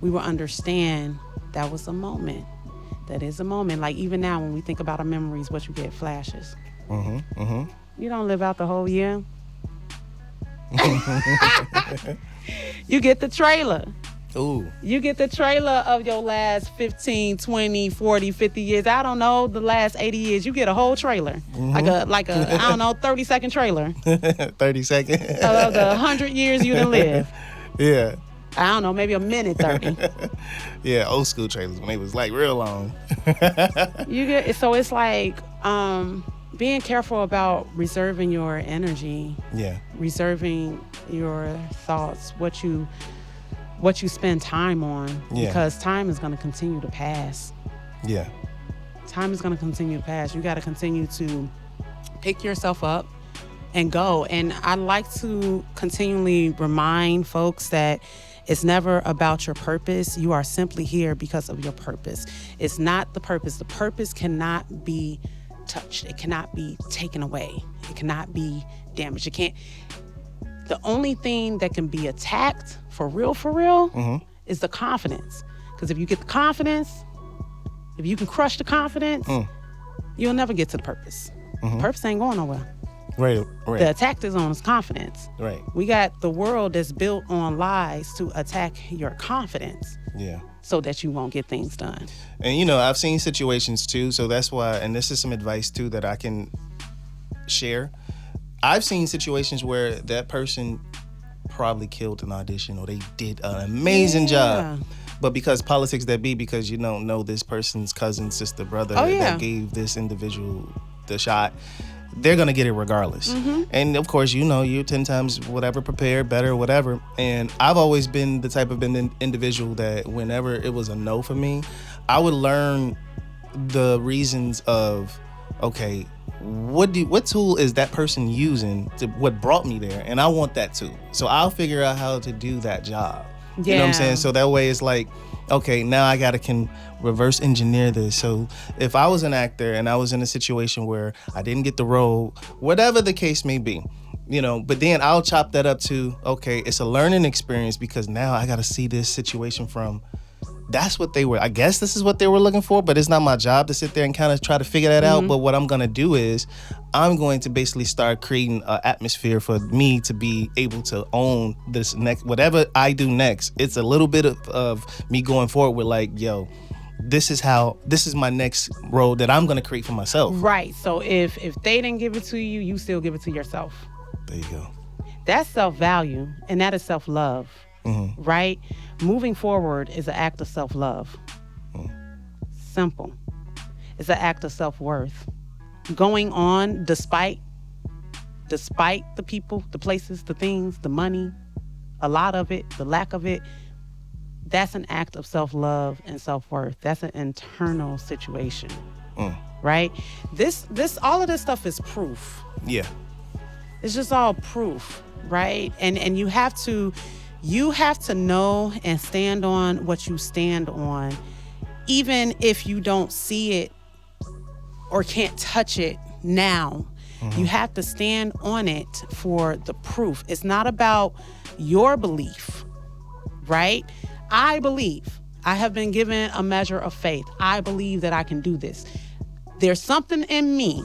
[SPEAKER 1] we will understand that was a moment. That is a moment. Like even now when we think about our memories, what you get, flashes. You don't live out the whole year. You get the trailer.
[SPEAKER 2] Ooh.
[SPEAKER 1] You get the trailer of your last 15, 20, 40, 50 years. I don't know, the last 80 years. You get a whole trailer. Like a I don't know, 30-second trailer.
[SPEAKER 2] 30 seconds.
[SPEAKER 1] Of the 100 years you done live.
[SPEAKER 2] Yeah.
[SPEAKER 1] I don't know, maybe a minute 30.
[SPEAKER 2] Yeah, old school trailers when they was like real long.
[SPEAKER 1] So it's like being careful about reserving your energy.
[SPEAKER 2] Yeah.
[SPEAKER 1] Reserving your thoughts, what you spend time on.
[SPEAKER 2] Yeah.
[SPEAKER 1] Because time is going to continue to pass.
[SPEAKER 2] Yeah.
[SPEAKER 1] Time is going to continue to pass. You got to continue to pick yourself up and go. And I like to continually remind folks that it's never about your purpose. You are simply here because of your purpose. It's not the purpose. The purpose cannot be touched. It cannot be taken away. It cannot be damaged. It can't. The only thing that can be attacked for real, is the confidence. Because if you get the confidence, if you can crush the confidence, you'll never get to the purpose. Purpose ain't going nowhere.
[SPEAKER 2] Right.
[SPEAKER 1] The attack is on is confidence.
[SPEAKER 2] Right.
[SPEAKER 1] We got the world that's built on lies to attack your confidence.
[SPEAKER 2] Yeah.
[SPEAKER 1] So that you won't get things done.
[SPEAKER 2] And you know, I've seen situations too, so that's why, and this is some advice too that I can share. I've seen situations where that person probably killed an audition or they did an amazing job. But because politics that be, because you don't know this person's cousin, sister, brother that gave this individual the shot, they're gonna get it regardless. And of course, you're 10 times whatever prepared, better, whatever. And I've always been the type of individual that whenever it was a no for me, I would learn the reasons of, okay, what tool is that person using to what brought me there, and I want that too. So I'll figure out how to do that job. You know what I'm saying? So that way it's like, okay, now I can reverse engineer this. So if I was an actor and I was in a situation where I didn't get the role, whatever the case may be, but then I'll chop that up to, okay, it's a learning experience because now I got to see this situation from, that's what I guess this is what they were looking for, but it's not my job to sit there and kind of try to figure that out. But what I'm going to do is I'm going to basically start creating an atmosphere for me to be able to own this next, whatever I do next. It's a little bit of me going forward with like, yo, this is my next role that I'm going to create for myself.
[SPEAKER 1] Right. So if they didn't give it to you, you still give it to yourself.
[SPEAKER 2] There you go.
[SPEAKER 1] That's self-value, and that is self-love. Right? Moving forward is an act of self-love. Simple. It's an act of self-worth. Going on despite the people, the places, the things, the money, a lot of it, the lack of it, that's an act of self-love and self-worth. That's an internal situation. Right? All of this stuff is proof.
[SPEAKER 2] Yeah.
[SPEAKER 1] It's just all proof, right? And you have to know and stand on what you stand on, even if you don't see it or can't touch it now. You have to stand on it for the proof. It's not about your belief, right? I believe. I have been given a measure of faith. I believe that I can do this. There's something in me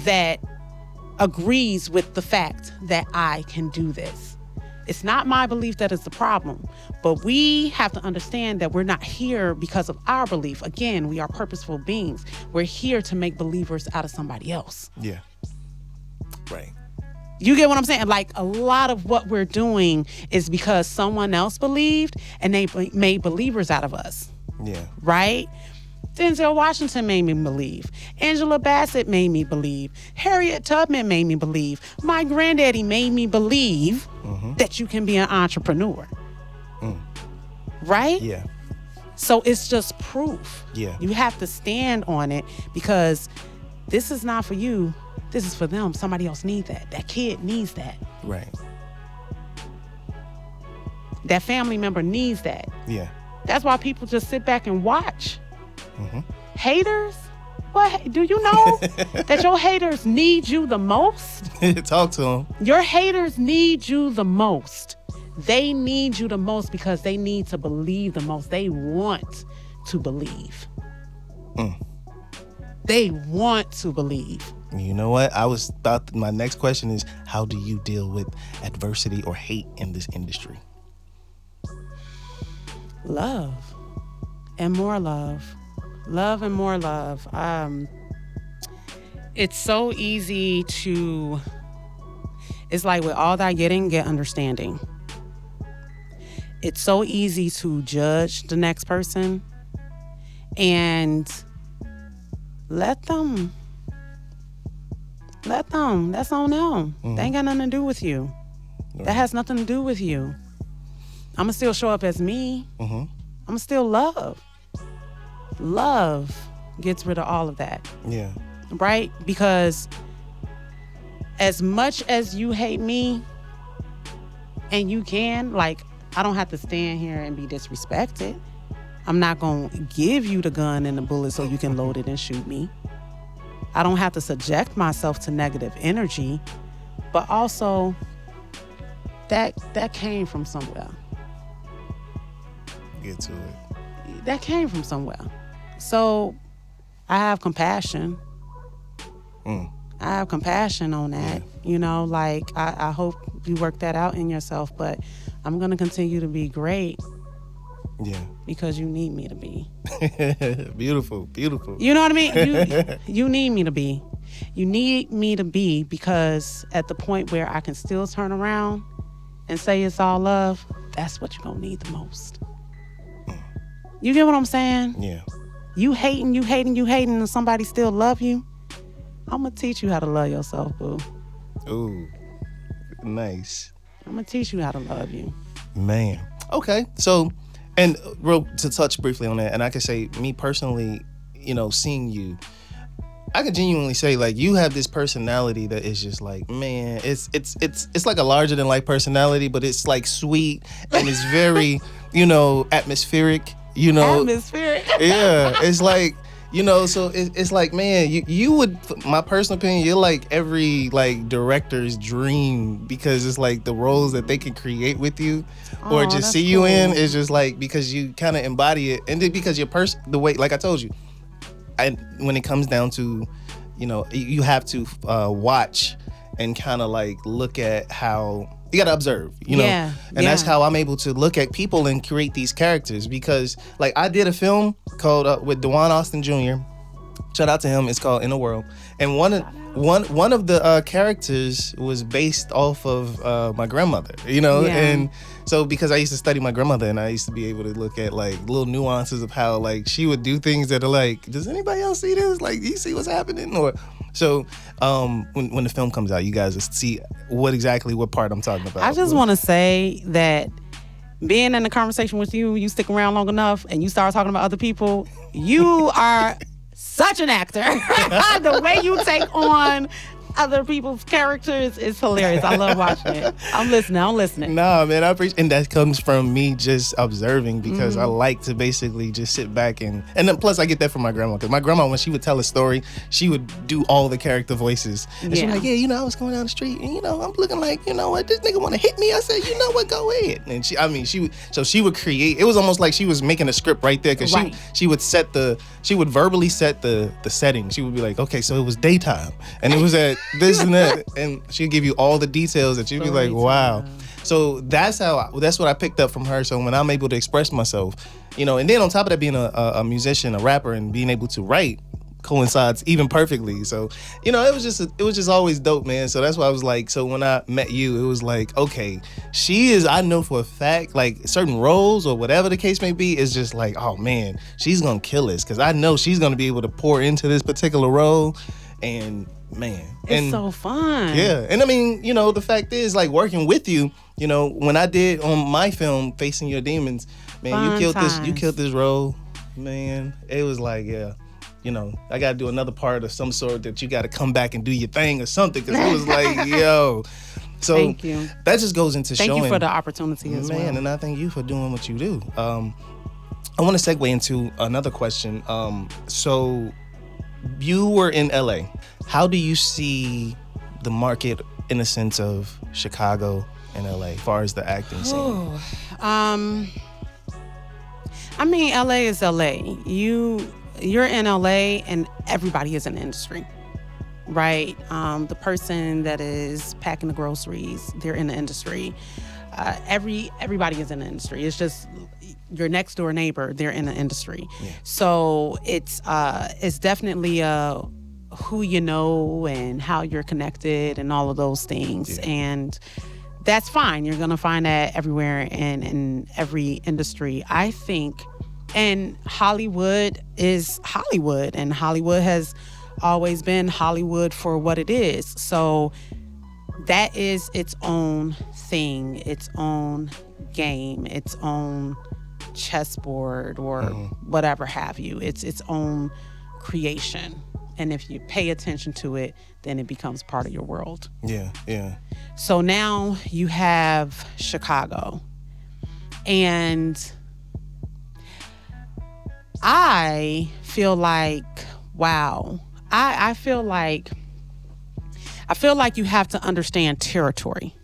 [SPEAKER 1] that agrees with the fact that I can do this. It's not my belief that is the problem, but we have to understand that we're not here because of our belief. Again, we are purposeful beings. We're here to make believers out of somebody else.
[SPEAKER 2] Yeah. Right.
[SPEAKER 1] You get what I'm saying? Like, a lot of what we're doing is because someone else believed and they made believers out of us.
[SPEAKER 2] Yeah.
[SPEAKER 1] Right? Denzel Washington made me believe. Angela Bassett made me believe. Harriet Tubman made me believe. My granddaddy made me believe that you can be an entrepreneur. Right?
[SPEAKER 2] Yeah.
[SPEAKER 1] So it's just proof.
[SPEAKER 2] Yeah.
[SPEAKER 1] You have to stand on it because this is not for you. This is for them. Somebody else needs that. That kid needs that.
[SPEAKER 2] Right.
[SPEAKER 1] That family member needs that.
[SPEAKER 2] Yeah.
[SPEAKER 1] That's why people just sit back and watch. Haters? What? Do you know that your haters need you the most?
[SPEAKER 2] Talk to them.
[SPEAKER 1] Your haters need you the most. They need you the most because they need to believe the most. They want to believe. They want to believe.
[SPEAKER 2] You know what? My next question is, how do you deal with adversity or hate in this industry?
[SPEAKER 1] Love and more love. Love and more love. It's so easy to, it's like with all that getting, get understanding. It's so easy to judge the next person and let them. That's on them. They ain't got nothing to do with you. Right. That has nothing to do with you. I'm gonna still show up as me. I'm gonna still love. Love gets rid of all of that.
[SPEAKER 2] Yeah.
[SPEAKER 1] Right? Because as much as you hate me, and you can, like, I don't have to stand here and be disrespected. I'm not gonna give you the gun and the bullet so you can load it and shoot me. I don't have to subject myself to negative energy, but also that came from somewhere.
[SPEAKER 2] Get to it.
[SPEAKER 1] That came from somewhere. So I have compassion. I have compassion on that. Yeah. Like, I hope you work that out in yourself, but I'm going to continue to be great.
[SPEAKER 2] Yeah.
[SPEAKER 1] Because you need me to be.
[SPEAKER 2] Beautiful, beautiful.
[SPEAKER 1] You know what I mean? You need me to be. You need me to be because at the point where I can still turn around and say it's all love, that's what you're going to need the most. You get what I'm saying?
[SPEAKER 2] Yeah.
[SPEAKER 1] You hating, and somebody still love you. I'm gonna teach you how to love yourself, boo.
[SPEAKER 2] Ooh, nice.
[SPEAKER 1] I'm gonna teach you how to love you.
[SPEAKER 2] Man. Okay. So, and real to touch briefly on that, and I can say, me personally, seeing you, I can genuinely say, like, you have this personality that is just like, man, it's like a larger than life personality, but it's like sweet and it's very, atmospheric.
[SPEAKER 1] Atmospheric.
[SPEAKER 2] Yeah, it's like. So it's like, man, you would, my personal opinion, you're like every like director's dream, because it's like the roles that they can create with you or just see you in is just like, because you kind of embody it, and then because your the way, like I told you, when it comes down to, you have to watch and kind of like look at how. You gotta observe,
[SPEAKER 1] Yeah,
[SPEAKER 2] and that's how I'm able to look at people and create these characters. Because, like, I did a film called with Dewan Austin Jr. Shout out to him. It's called In the World, and one of the characters was based off of my grandmother. And so because I used to study my grandmother, and I used to be able to look at like little nuances of how like she would do things that are like, does anybody else see this? Like, do you see what's happening? Or so when the film comes out, you guys will see what part I'm talking about.
[SPEAKER 1] I just want to say that being in a conversation with you stick around long enough and you start talking about other people, you are such an actor. The way you take on other people's characters is hilarious. I love watching it. I'm listening.
[SPEAKER 2] Nah, man, I appreciate, and that comes from me just observing, because I like to basically just sit back and then plus I get that from my grandma, because my grandma, when she would tell a story, she would do all the character voices, and she'd be like, I was going down the street, and I'm looking like, what, this nigga want to hit me? I said, what, go ahead. And she would create. It was almost like she was making a script right there, because she would verbally set the setting. She would be like, okay, so it was daytime, and it was at this and that, and she'd give you all the details that you'd be like, wow. So that's what I picked up from her. So when I'm able to express myself, and then on top of that, being a musician, a rapper, and being able to write coincides even perfectly. So it was just always dope, man. So that's why I was like, so when I met you, it was like, okay, I know for a fact, like certain roles or whatever the case may be, is just like, oh man, she's gonna kill this, because I know she's gonna be able to pour into this particular role. And man,
[SPEAKER 1] it's so fun.
[SPEAKER 2] Yeah. And I mean, the fact is, like, working with you, when I did on my film Facing Your Demons, man, you killed this role, man. It was like, yeah, I gotta do another part of some sort, that you gotta come back and do your thing or something, because it was like, yo. So
[SPEAKER 1] thank you.
[SPEAKER 2] That just goes into
[SPEAKER 1] thank
[SPEAKER 2] showing.
[SPEAKER 1] you for the opportunity as well.
[SPEAKER 2] Man, and I thank you for doing what you do. I want to segue into another question. So you were in LA. How do you see the market in the sense of Chicago and LA as far as the acting scene?
[SPEAKER 1] I mean, LA is LA. You're in LA and everybody is in the industry, right? The person that is packing the groceries, they're in the industry. Everybody is in the industry. It's just your next door neighbor, they're in the industry. Yeah. So it's definitely who you know and how you're connected and all of those things. Yeah. And that's fine. You're gonna find that everywhere in every industry, I think. And Hollywood is Hollywood, and Hollywood has always been Hollywood for what it is. So that is its own thing, its own game, its own chessboard, or whatever have you. It's its own creation. And if you pay attention to it, then it becomes part of your world.
[SPEAKER 2] Yeah, yeah.
[SPEAKER 1] So now you have Chicago. And I feel like, wow. I feel like you have to understand territory.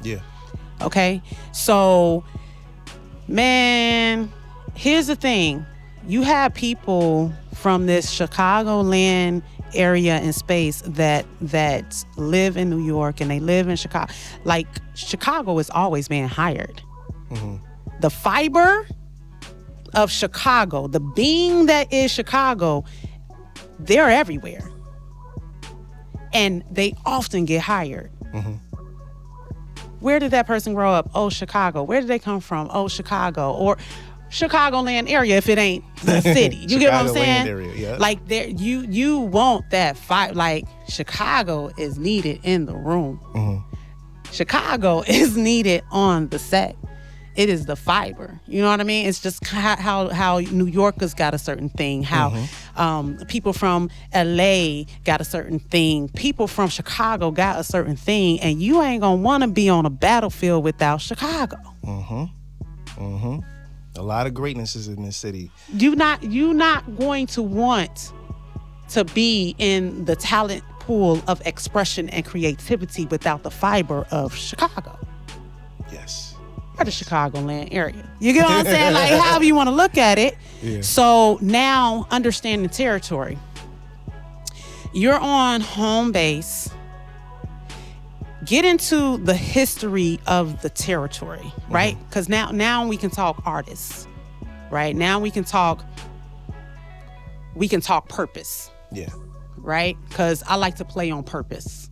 [SPEAKER 2] Yeah.
[SPEAKER 1] Okay? So, man, here's the thing. You have people from this Chicagoland area and space that live in New York and they live in Chicago. Like, Chicago is always being hired. Mm-hmm. The fiber of Chicago, the being that is Chicago, they're everywhere. And they often get hired. Mm-hmm. Where did that person grow up? Oh, Chicago. Where did they come from? Oh, Chicago. Or Chicagoland area if it ain't the city. You get what I'm saying?
[SPEAKER 2] Area, yeah.
[SPEAKER 1] Like there, you want that fight. Like Chicago is needed in the room. Chicago is needed on the set. It is the fiber. You know what I mean? It's just how New Yorkers got a certain thing. How people from LA got a certain thing. People from Chicago got a certain thing. And you ain't gonna want to be on a battlefield without Chicago.
[SPEAKER 2] A lot of greatness is in this city.
[SPEAKER 1] You not going to want to be in the talent pool of expression and creativity without the fiber of Chicago.
[SPEAKER 2] Yes.
[SPEAKER 1] Or the Chicagoland area. You get what I'm saying? Like, however you want to look at it.
[SPEAKER 2] Yeah.
[SPEAKER 1] So now, understanding territory. You're on home base. Get into the history of the territory, right? Because now we can talk artists, right? Now we can talk purpose.
[SPEAKER 2] Yeah.
[SPEAKER 1] Right? Because I like to play on purpose.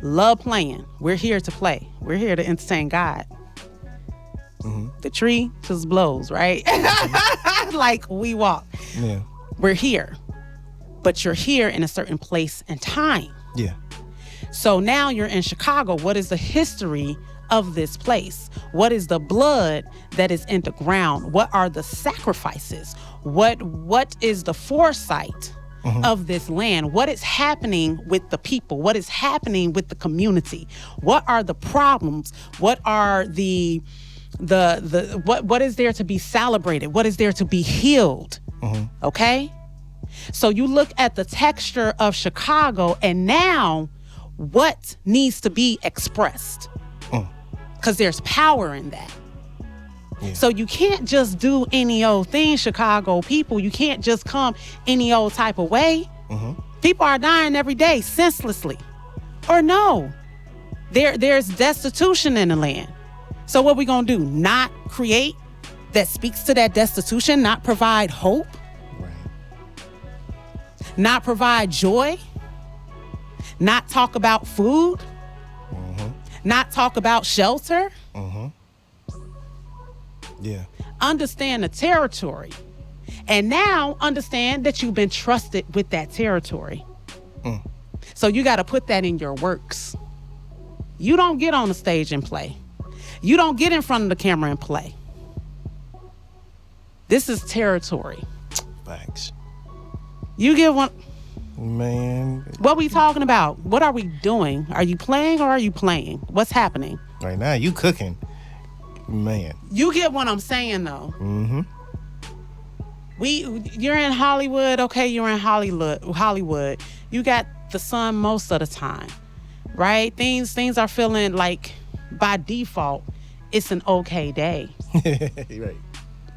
[SPEAKER 1] Love playing. We're here to play. We're here to entertain God. The tree just blows, right? Like we walk.
[SPEAKER 2] Yeah.
[SPEAKER 1] We're here. But you're here in a certain place and time.
[SPEAKER 2] Yeah.
[SPEAKER 1] So now you're in Chicago. What is the history of this place? What is the blood that is in the ground? What are the sacrifices? What is the foresight of this land? What is happening with the people? What is happening with the community? What are the problems? What are what is there to be celebrated? What is there to be healed? Okay? So you look at the texture of Chicago, and now what needs to be expressed? Because there's power in that. Yeah. So you can't just do any old thing, Chicago people. You can't just come any old type of way. People are dying every day senselessly. Or no, there's destitution in the land. So what we gonna do? Not create that speaks to that destitution, not provide hope, not provide joy, not talk about food, not talk about shelter.
[SPEAKER 2] Yeah.
[SPEAKER 1] Understand the territory. And now understand that you've been trusted with that territory. So you got to put that in your works. You don't get on the stage and play. You don't get in front of the camera and play. This is territory.
[SPEAKER 2] Facts.
[SPEAKER 1] You get one.
[SPEAKER 2] Man.
[SPEAKER 1] What we talking about? What are we doing? Are you playing or are you playing? What's happening?
[SPEAKER 2] Right now, you cooking. Man.
[SPEAKER 1] You get what I'm saying, though. You're in Hollywood. Okay, you're in Hollywood. You got the sun most of the time, right? Things are feeling like, by default, it's an okay day.
[SPEAKER 2] Right.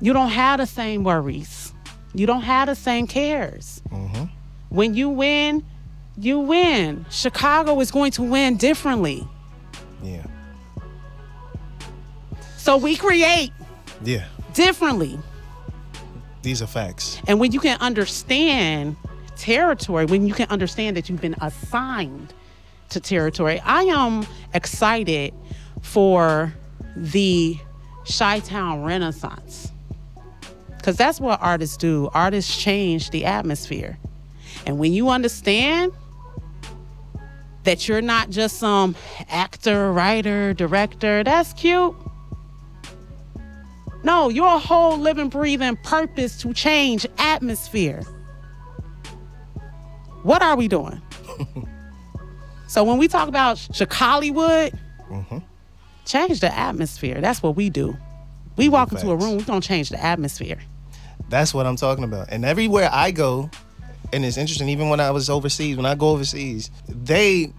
[SPEAKER 1] You don't have the same worries. You don't have the same cares. When you win, you win. Chicago is going to win differently.
[SPEAKER 2] Yeah.
[SPEAKER 1] So we create differently.
[SPEAKER 2] These are facts.
[SPEAKER 1] And when you can understand territory, when you can understand that you've been assigned to territory, I am excited for the Chi-Town Renaissance. Because that's what artists do. Artists change the atmosphere. And when you understand that you're not just some actor, writer, director, that's cute. No, you're a whole living, breathing purpose to change atmosphere. What are we doing? So when we talk about ChicallyWOOD, change the atmosphere. That's what we do. We walk into a room, we're going to change the atmosphere.
[SPEAKER 2] That's what I'm talking about. And everywhere I go, and it's interesting, even when I was overseas, when I go overseas, they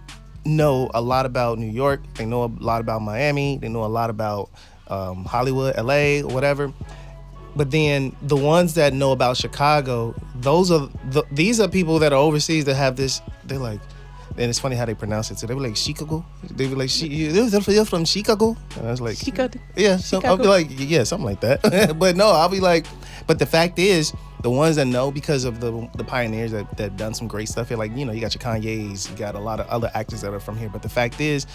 [SPEAKER 2] know a lot about New York. They know a lot about Miami. They know a lot about Hollywood, LA, or whatever. But then the ones that know about Chicago, these are people that are overseas that have this. They're like, and it's funny how they pronounce it. So they were like Chicago. They were like, you're from Chicago? And I was like,
[SPEAKER 1] Chicago.
[SPEAKER 2] Yeah. So I'll be like, yeah, something like that. But no, I'll be like, but the fact is, the ones that know because of the pioneers that done some great stuff here, like, you know, you got your Kanye's, you got a lot of other actors that are from here. But the fact is,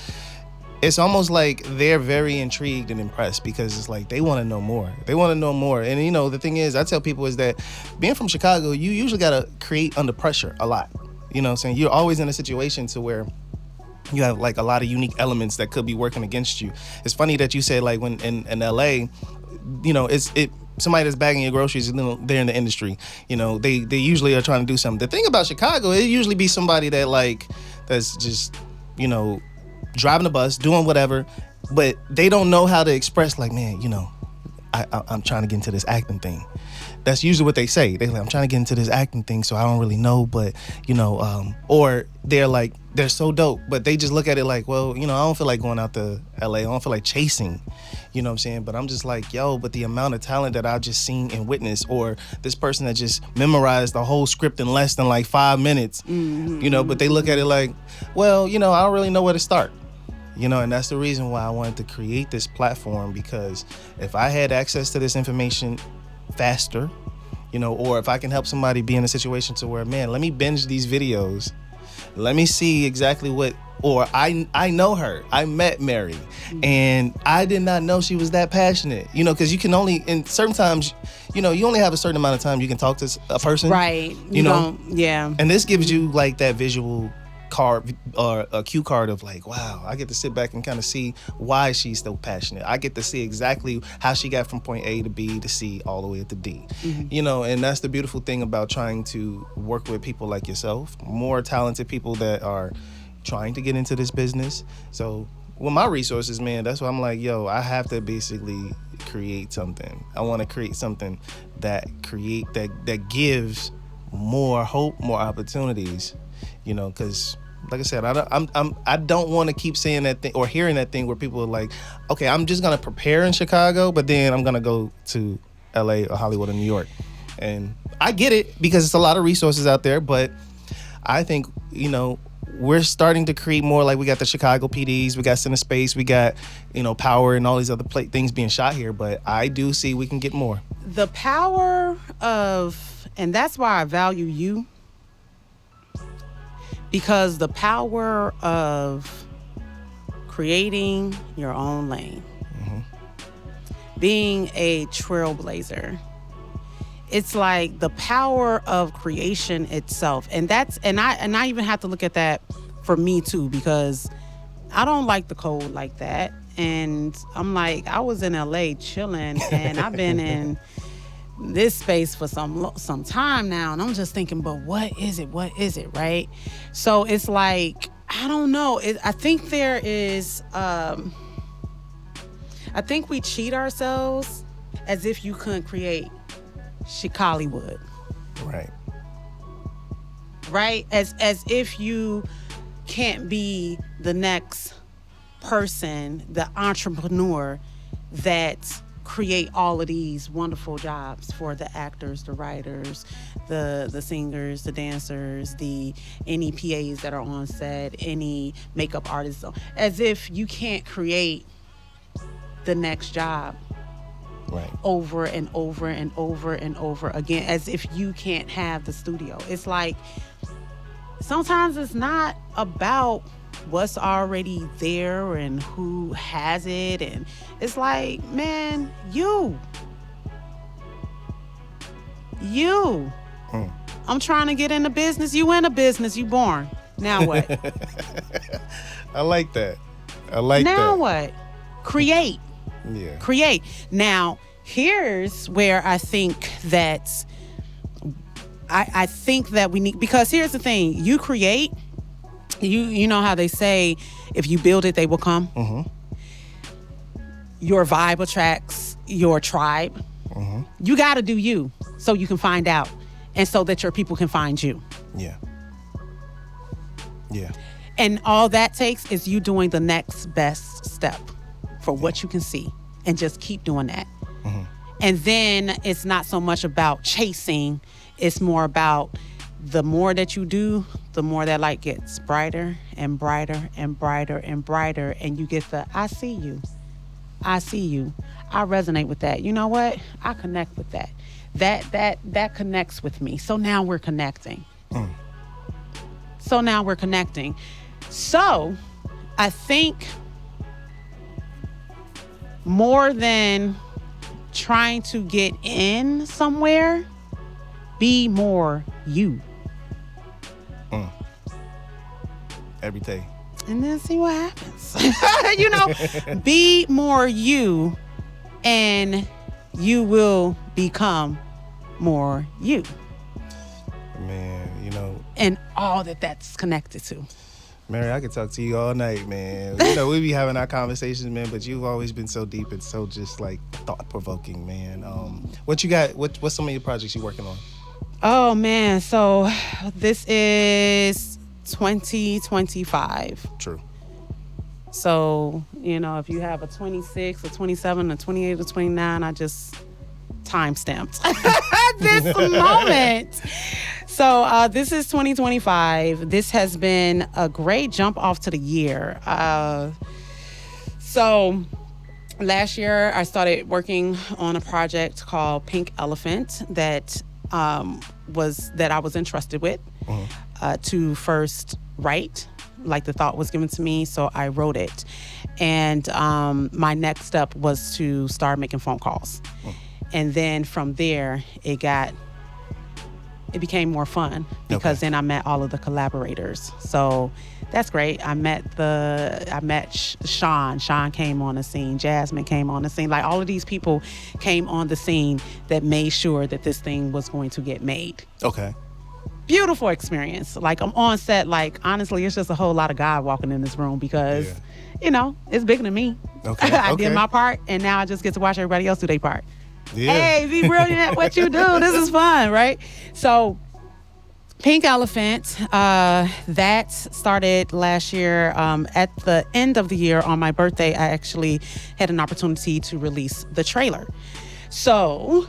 [SPEAKER 2] it's almost like they're very intrigued and impressed because it's like they want to know more. They want to know more. And you know, the thing is, I tell people is that being from Chicago, you usually got to create under pressure a lot. You know what I'm saying? You're always in a situation to where you have like a lot of unique elements that could be working against you. It's funny that you said like when in LA, you know, it's somebody that's bagging your groceries, you know, they're in the industry. You know, they usually are trying to do something. The thing about Chicago, it usually be somebody that like that's just, you know, driving a bus, doing whatever, but they don't know how to express like, man, you know, I'm trying to get into this acting thing. That's usually what they say. They're like, I'm trying to get into this acting thing, so I don't really know, but, you know, or they're like, they're so dope, but they just look at it like, well, you know, I don't feel like going out to LA. I don't feel like chasing, you know what I'm saying? But I'm just like, yo, but the amount of talent that I've just seen and witnessed, or this person that just memorized the whole script in less than like 5 minutes, you know, but they look at it like, well, you know, I don't really know where to start. You know, and that's the reason why I wanted to create this platform, because if I had access to this information faster, you know, or if I can help somebody be in a situation to where, man, let me binge these videos, let me see exactly what, or I know her, I met Mary, and I did not know she was that passionate, you know, because you can only, in certain times, you know, you only have a certain amount of time you can talk to a person.
[SPEAKER 1] Right.
[SPEAKER 2] You know?
[SPEAKER 1] Yeah.
[SPEAKER 2] And this gives you like that visual card or a cue card of like, wow, I get to sit back and kind of see why she's so passionate. I get to see exactly how she got from point A to B to C all the way to D. You know, and that's the beautiful thing about trying to work with people like yourself, more talented people that are trying to get into this business. So with my resources, man, that's why I'm like, yo, I have to basically create something. I want to create something that gives more hope, more opportunities. You know, because like I said, I don't want to keep saying that thing or hearing that thing where people are like, okay, I'm just gonna prepare in Chicago, but then I'm gonna go to LA or Hollywood or New York. And I get it because it's a lot of resources out there, but I think, you know, we're starting to create more. Like we got the Chicago PDs, we got CineSpace, we got, you know, Power and all these other things being shot here, but I do see we can get more.
[SPEAKER 1] The power of, and that's why I value you, because the power of creating your own lane, being a trailblazer, it's like the power of creation itself. And I even have to look at that for me too, because I don't like the cold like that. And I'm like, I was in LA chilling, and I've been in this space for some time now, and I'm just thinking, but what is it, right? So it's like, I don't know, I think there is I think we cheat ourselves as if you couldn't create ChicallyWOOD, right? As if you can't be the next person, the entrepreneur that create all of these wonderful jobs for the actors, the writers, the singers, the dancers, any PAs that are on set, any makeup artists, as if you can't create the next job over and over and over and over again, as if you can't have the studio. It's like, sometimes it's not about what's already there and who has it, and it's like, man, you I'm trying to get into business, you in a business, you born, now what?
[SPEAKER 2] I like that. Now
[SPEAKER 1] what? Create. Now here's where I think that I think that we need, because here's the thing, you create, you know how they say, if you build it, they will come. Your vibe attracts your tribe. You got to do you so you can find out, and so that your people can find you.
[SPEAKER 2] Yeah.
[SPEAKER 1] And all that takes is you doing the next best step for what you can see, and just keep doing that. And then it's not so much about chasing, it's more about the more that you do, the more that light gets brighter and brighter and brighter and brighter, and you get the, I see you, I resonate with that. You know what? I connect with that. That connects with me. So now we're connecting. So I think more than trying to get in somewhere, be more you.
[SPEAKER 2] Every day.
[SPEAKER 1] And then see what happens. Be more you, and you will become more you.
[SPEAKER 2] Man,
[SPEAKER 1] And all that's connected to.
[SPEAKER 2] Mary, I could talk to you all night, man. We be having our conversations, man, but you've always been so deep and so just like thought-provoking, man. What you got? What's some of your projects you working on?
[SPEAKER 1] Oh, man. So this is 2025.
[SPEAKER 2] True.
[SPEAKER 1] So, if you have a 26, a 27, a 28, a 29, I just time stamped this moment. So this is 2025. This has been a great jump off to the year. So last year I started working on a project called Pink Elephant that I was entrusted with to first write. Like the thought was given to me, so I wrote it. And my next step was to start making phone calls. And then from there, it became more fun because then I met all of the collaborators. So that's great. I met Sean. Sean came on the scene. Jasmine came on the scene. Like all of these people came on the scene that made sure that this thing was going to get made.
[SPEAKER 2] Okay.
[SPEAKER 1] Beautiful experience. Like I'm on set, like honestly, it's just a whole lot of God walking in this room because, it's bigger than me.
[SPEAKER 2] Okay.
[SPEAKER 1] I did my part and now I just get to watch everybody else do their part.
[SPEAKER 2] Yeah.
[SPEAKER 1] Hey, be brilliant at what you do. This is fun, right? So Pink Elephant, that started last year. At the end of the year on my birthday, I actually had an opportunity to release the trailer. So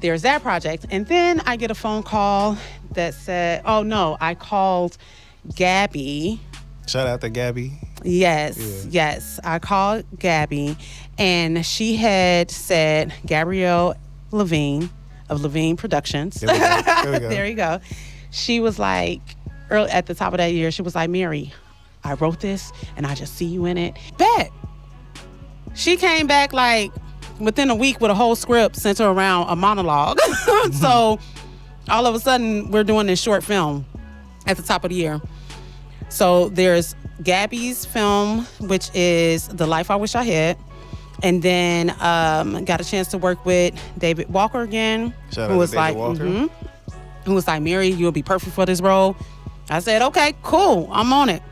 [SPEAKER 1] there's that project. And then I get a phone call that said, oh no, I called Gabby.
[SPEAKER 2] Shout out to Gabby.
[SPEAKER 1] Yes. I called Gabby and she had said, Gabrielle Levine of Levine Productions.
[SPEAKER 2] There we go.
[SPEAKER 1] There you go. She was like, early at the top of that year, she was like, Mary, I wrote this and I just see you in it. Bet. She came back like within a week with a whole script centered around a monologue. So all of a sudden we're doing this short film at the top of the year. So there's Gabby's film, which is The Life I Wish I Had. And then got a chance to work with David Walker again.
[SPEAKER 2] Shout out to David Walker.
[SPEAKER 1] Who was like, Mary, you'll be perfect for this role. I said, okay, cool, I'm on it.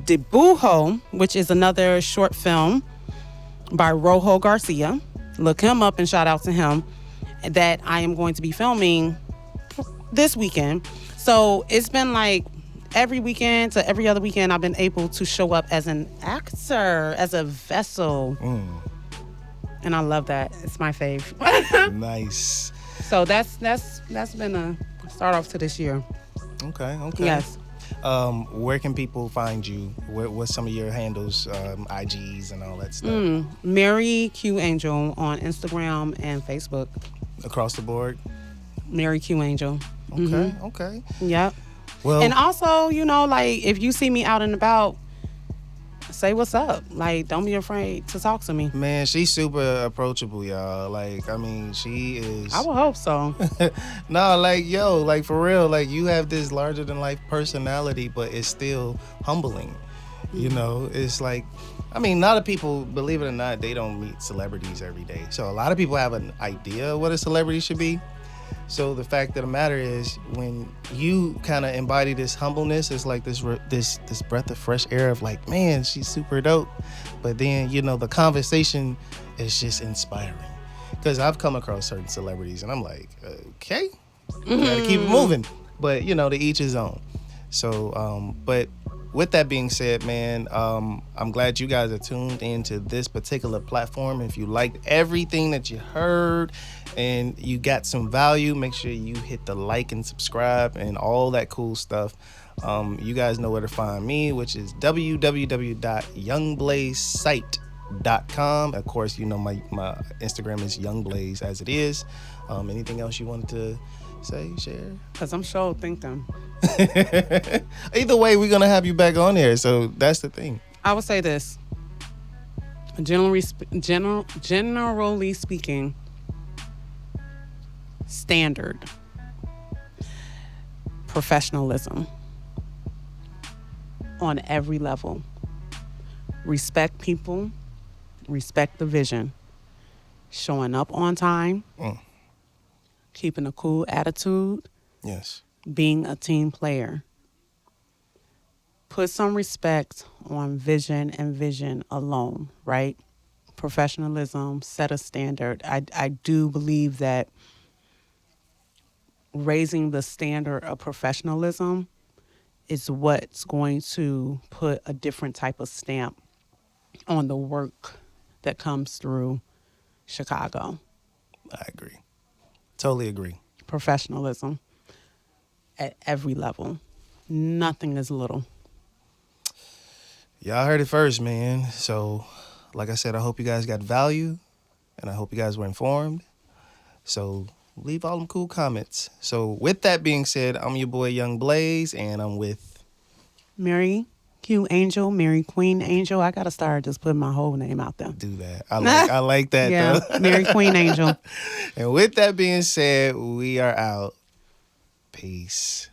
[SPEAKER 1] Debujo, which is another short film by Rojo Garcia. Look him up and shout out to him. That I am going to be filming this weekend. So it's been like every weekend to every other weekend I've been able to show up as an actor, as a vessel. And I love that. It's my fave.
[SPEAKER 2] Nice.
[SPEAKER 1] So that's been a start off to this year.
[SPEAKER 2] Okay.
[SPEAKER 1] Yes.
[SPEAKER 2] Where can people find you? What's some of your handles, IGs and all that stuff?
[SPEAKER 1] Mary Q Angel on Instagram and Facebook.
[SPEAKER 2] Across the board?
[SPEAKER 1] Mary Q Angel.
[SPEAKER 2] Okay.
[SPEAKER 1] Yep.
[SPEAKER 2] Well,
[SPEAKER 1] and also, like if you see me out and about, say what's up. Like, don't be afraid to talk to me.
[SPEAKER 2] Man, she's super approachable, y'all. Like, I mean, she is.
[SPEAKER 1] I would hope so.
[SPEAKER 2] No, like for real, like you have this larger than life personality, but it's still humbling. It's like, I mean, a lot of people, believe it or not, they don't meet celebrities every day. So a lot of people have an idea of what a celebrity should be. So the fact of the matter is, when you kind of embody this humbleness, it's like this breath of fresh air of like, man, she's super dope. But then, the conversation is just inspiring. Because I've come across certain celebrities and I'm like, okay, you gotta keep it moving. But, to each his own. So, but with that being said, man, I'm glad you guys are tuned into this particular platform. If you liked everything that you heard and you got some value, make sure you hit the like and subscribe and all that cool stuff. You guys know where to find me, which is www.youngblazesite.com. Of course, my Instagram is Youngblaze as it is. Anything else you wanted to say, share?
[SPEAKER 1] Because I'm sure thinking.
[SPEAKER 2] Either way, we're going to have you back on here. So that's the thing.
[SPEAKER 1] I would say this. Generally speaking, standard, professionalism on every level. Respect people, respect the vision, showing up on time, keeping a cool attitude,
[SPEAKER 2] Yes.
[SPEAKER 1] being a team player. Put some respect on vision and vision alone, right? Professionalism, set a standard. I do believe that raising the standard of professionalism is what's going to put a different type of stamp on the work that comes through Chicago.
[SPEAKER 2] I agree. Totally agree.
[SPEAKER 1] Professionalism at every level. Nothing is little.
[SPEAKER 2] Y'all heard it first, man. So, like I said, I hope you guys got value, and I hope you guys were informed. So, leave all them cool comments. So, with that being said, I'm your boy Youngblaze, and I'm with
[SPEAKER 1] Mary Q Angel, Mary Queen Angel. I gotta start just putting my whole name out there.
[SPEAKER 2] Do That. I like that,
[SPEAKER 1] Yeah,
[SPEAKER 2] though.
[SPEAKER 1] Mary Queen Angel.
[SPEAKER 2] And with that being said, we are out. Peace.